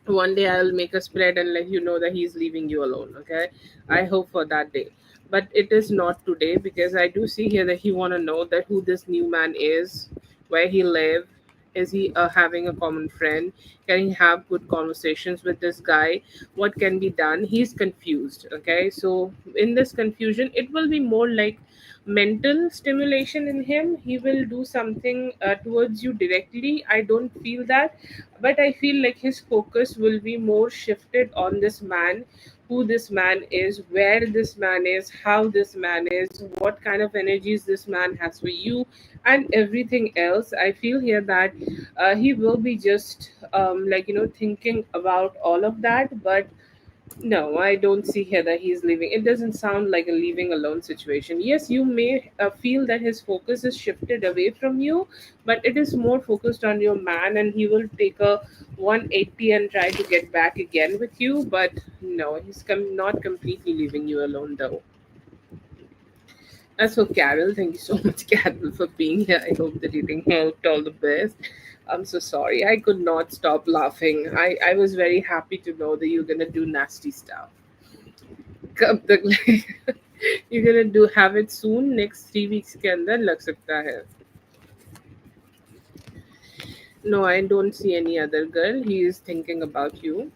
One day I'll make a spread and let you know that he's leaving you alone. Okay, I hope for that day, but it is not today, because I do see here that he want to know that who this new man is, where he live, is he having a common friend, can he have good conversations with this guy, what can be done. He's confused. Okay, so in this confusion it will be more like mental stimulation in him. He will do something towards you directly. I don't feel that, but I feel like his focus will be more shifted on this man, who this man is, where this man is, how this man is, what kind of energies this man has for you, and everything else. I feel here that he will be just thinking about all of that. But no, I don't see here that he's leaving. It doesn't sound like a leaving alone situation. Yes, you may feel that his focus is shifted away from you, but it is more focused on your man, and he will take a 180 and try to get back again with you. But no, he's not completely leaving you alone, though. As for Carol, thank you so much, Carol, for being here. I hope the reading helped. All the best. I'm so sorry. I could not stop laughing. I was very happy to know that you're gonna do nasty stuff. कब तक you're gonna do have it soon, next 3 weeks के अंदर लग सकता है. No, I don't see any other girl. He is thinking about you.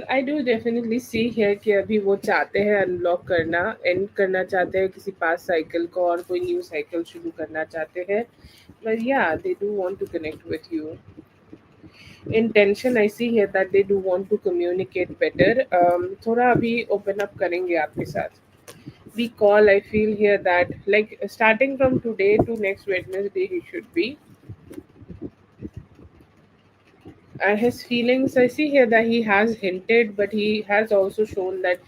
I do definitely see here कि अभी वो चाहते हैं अनलॉक करना, एंड करना चाहते हैं किसी पास साइकिल को, और कोई न्यू साइकिल शुरू करना चाहते हैं. But yeah, they do want to connect with you. Intention, I see here that they do want to communicate better. थोड़ा अभी open up करेंगे आपके साथ. We call, I feel here that, like, starting from today to next Wednesday, he should be. And his feelings, I see here that he has hinted, but he has also shown that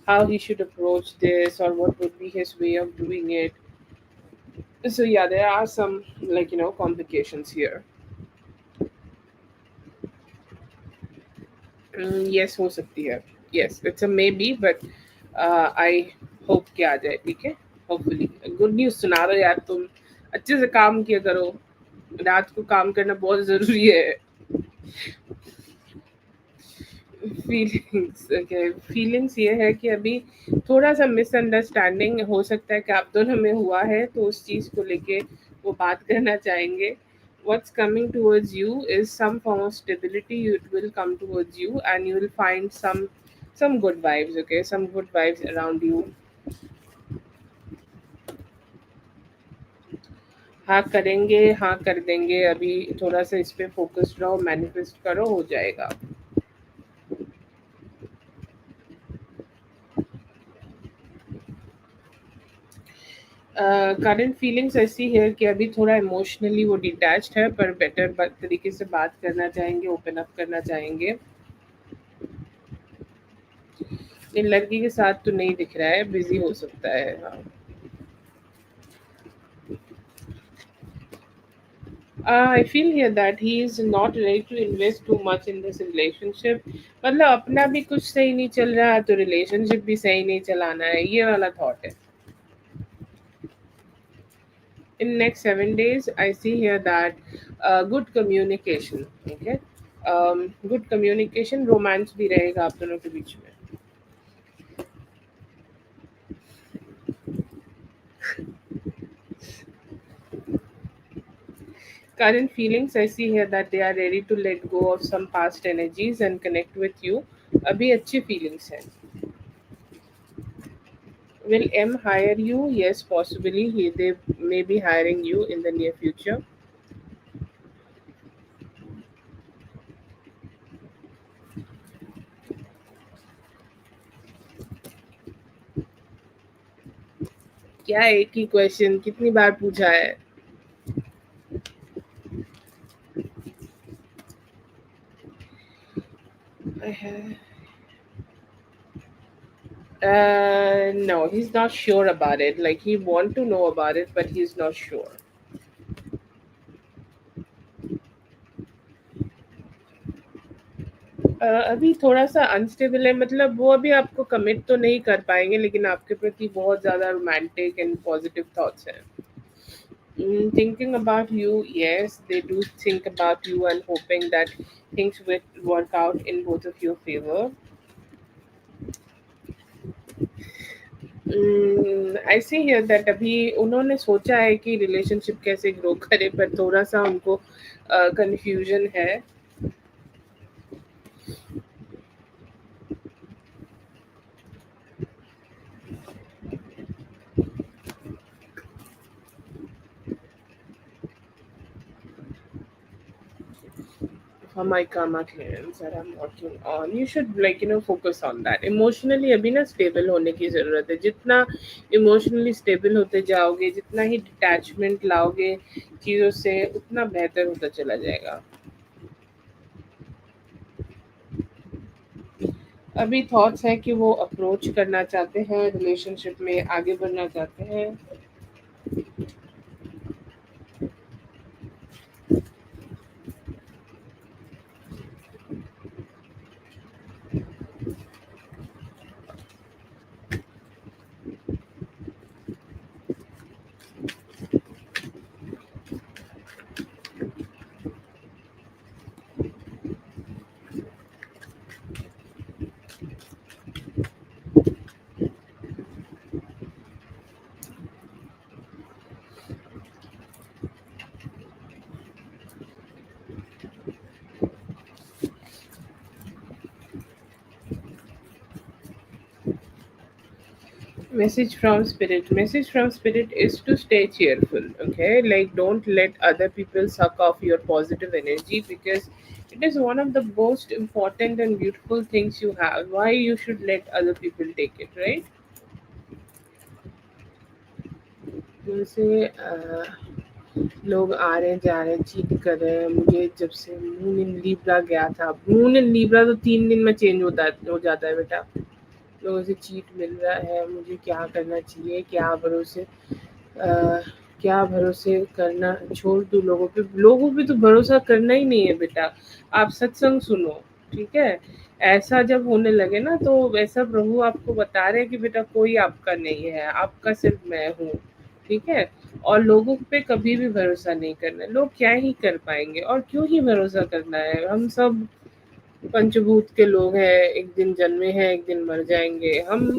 how he should approach this, or what would be his way of doing it. So yeah, there are some, complications here. Yes हो सकती है। Yes it's a may be but I hope कि आ जाए, ठीक है। Hopefully good news सुना रहे हो यार तुम। अच्छे से काम किया करो, रात को काम करना बहुत ज़रूरी है। फीलिंग्स ओके, फीलिंग्स ये है कि अभी थोड़ा सा मिसअंडरस्टैंडिंग हो सकता है कि आप दोनों में हुआ है, तो उस चीज़ को लेके वो बात करना चाहेंगे। What's coming towards you is some form of stability. It will come towards you, and you will find some good vibes. Okay, some good vibes around you. हाँ करेंगे, हाँ कर देंगे। अभी थोड़ा सा इस पे फोकस्ड रहो, मैनिफेस्ट करो, हो जाएगा। करंट फीलिंग्स ऐसी है कि अभी थोड़ा इमोशनली वो डिटैच्ड है, पर बेटर तरीके से बात करना चाहेंगे, ओपन अप करना चाहेंगे। इन लड़की के साथ तो नहीं दिख रहा है, बिजी हो सकता है। हाँ, I feel here that he is not ready to invest too much in this relationship. मतलब अपना भी कुछ सही नहीं चल रहा है, तो रिलेशनशिप भी सही नहीं चलाना है, ये वाला थॉट है। In next 7 days I see here that good communication, okay, good communication, romance भी रहेगा आप दोनों के बीच में। Current feelings I see here that they are ready to let go of some past energies and connect with you। अभी अच्छी feelings है। Will M hire you? Yes, possibly they may be hiring you in the near future। क्या एक ही question कितनी बार पूछा है? No, he's not sure about it. Like he want to know about it, but he's not sure। अभी थोड़ा सा unstable है, मतलब वो अभी आपको कमिट तो नहीं कर पाएंगे, लेकिन आपके प्रति बहुत ज़्यादा रोमांटिक एंड पॉजिटिव थॉट्स हैं। Thinking about you, yes, they do think about you and hoping that things will work out in both of your favor। I see here that अभी उन्होंने सोचा है कि रिलेशनशिप कैसे ग्रो करे, पर थोड़ा सा उनको कंफ्यूजन है। For my karma clearance that I'm working on, you should focus on that। Emotionally अभी ना stable होने की ज़रूरत है। जितना emotionally stable होते जाओगे, जितना ही detachment लाओगे चीज़ों से, उतना बेहतर होता चला जाएगा। अभी थॉट्स है कि वो अप्रोच करना चाहते हैं, रिलेशनशिप में आगे बढ़ना चाहते हैं। Message from spirit is to stay cheerful, okay? Like don't let other people suck off your positive energy, because it is one of the most important and beautiful things you have। Why you should let other people take it, right? जैसे लोग आ रहे हैं जा रहे हैं cheat कर रहे हैं। मुझे जब से मून इन लीब्रा गया था, मून इन लीब्रा तो 3 दिन में चेंज हो जाता है बेटा। लोगों से चीट मिल रहा है, मुझे क्या करना चाहिए, क्या भरोसे क्या भरोसे करना, छोड़ दो लोगों पे। लोगों पे तो भरोसा करना ही नहीं है बेटा। आप सत्संग सुनो, ठीक है? ऐसा जब होने लगे ना, तो वैसा प्रभु आपको बता रहे हैं कि बेटा कोई आपका नहीं है, आपका सिर्फ मैं हूँ, ठीक है? और लोगों पे कभी भी भरोसा नहीं करना है। लोग क्या ही कर पाएंगे, और क्यों ही भरोसा करना है? हम सब पंचभूत के लोग हैं, एक दिन जन्मे हैं, एक दिन मर जाएंगे हम।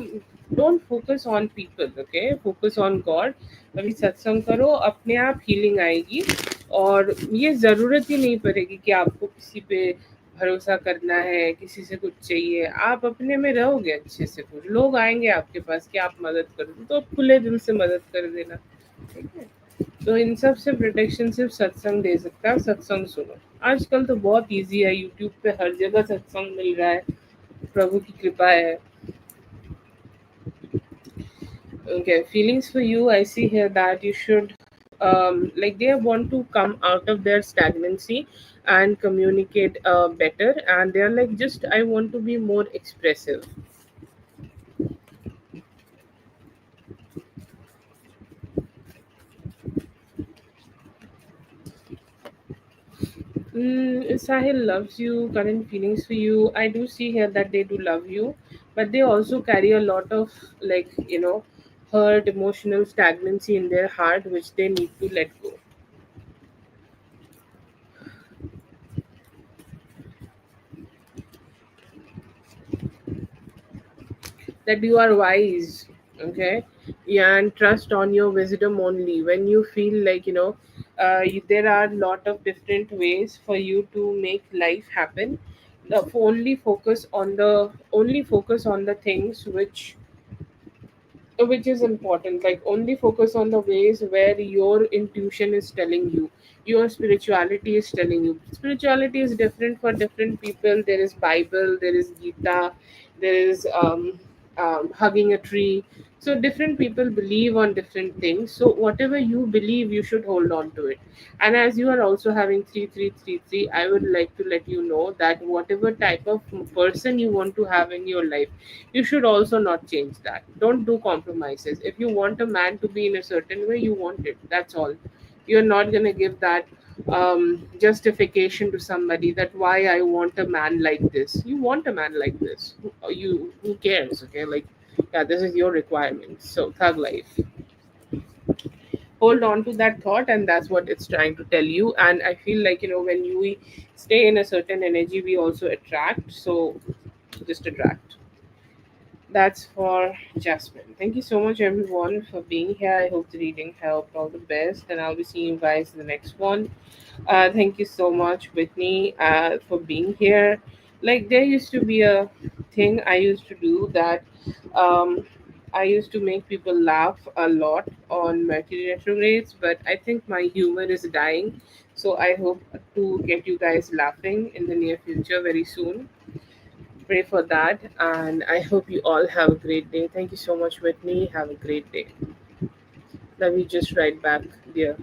Don't focus on people, okay, focus on God. अभी सत्संग करो, अपने आप हीलिंग आएगी। और ये ज़रूरत ही नहीं पड़ेगी कि आपको किसी पे भरोसा करना है, किसी से कुछ चाहिए। आप अपने में रहोगे अच्छे से, कुछ लोग आएंगे आपके पास कि आप मदद कर दो, तो खुले दिल से मदद कर देना, ठीक है? तो इन सब से प्रोटेक्शन सिर्फ सत्संग दे सकता है। सत्संग सुनो। आजकल तो बहुत इजी है, यूट्यूब पे हर जगह सत्संग मिल रहा है, प्रभु की कृपा है। Okay, feelings for you. I see here that you should, like, they want to come out of their stagnancy and communicate better, and they're like, just I want to be more expressive. Sahil loves you, current feelings for you. I do see here that they do love you, but they also carry a lot of, like, hurt, emotional stagnancy in their heart, which they need to let go. That you are wise, okay? Yeah, and trust on your wisdom only. When you feel like, there are a lot of different ways for you to make life happen, only focus on the things which is important. Like, only focus on the ways where your intuition is telling you, your spirituality is telling you. Spirituality is different for different people. There is Bible, there is Gita, there is hugging a tree. So different people believe on different things. So whatever you believe, you should hold on to it. And as you are also having 3333, I would like to let you know that whatever type of person you want to have in your life, you should also not change that. Don't do compromises. If you want a man to be in a certain way, you want it, that's all. You're not going to give that justification to somebody that why I want a man like this. You want a man like this. Who cares? Okay, like, yeah, this is your requirement. So thug life, hold on to that thought, and that's what it's trying to tell you. And I feel like, when we stay in a certain energy, we also attract. So just attract. That's for Jasmine. Thank you so much, everyone, for being here. I hope the reading helped. All the best, and I'll be seeing you guys in the next one. Thank you so much, Whitney, for being here. Like, there used to be a thing I used to do that, um, I used to make people laugh a lot on Mercury retrogrades, but I think my humor is dying. So I hope to get you guys laughing in the near future very soon. Pray for that, and I hope you all have a great day. Thank you so much, Whitney. Have a great day. Love you just right back, dear.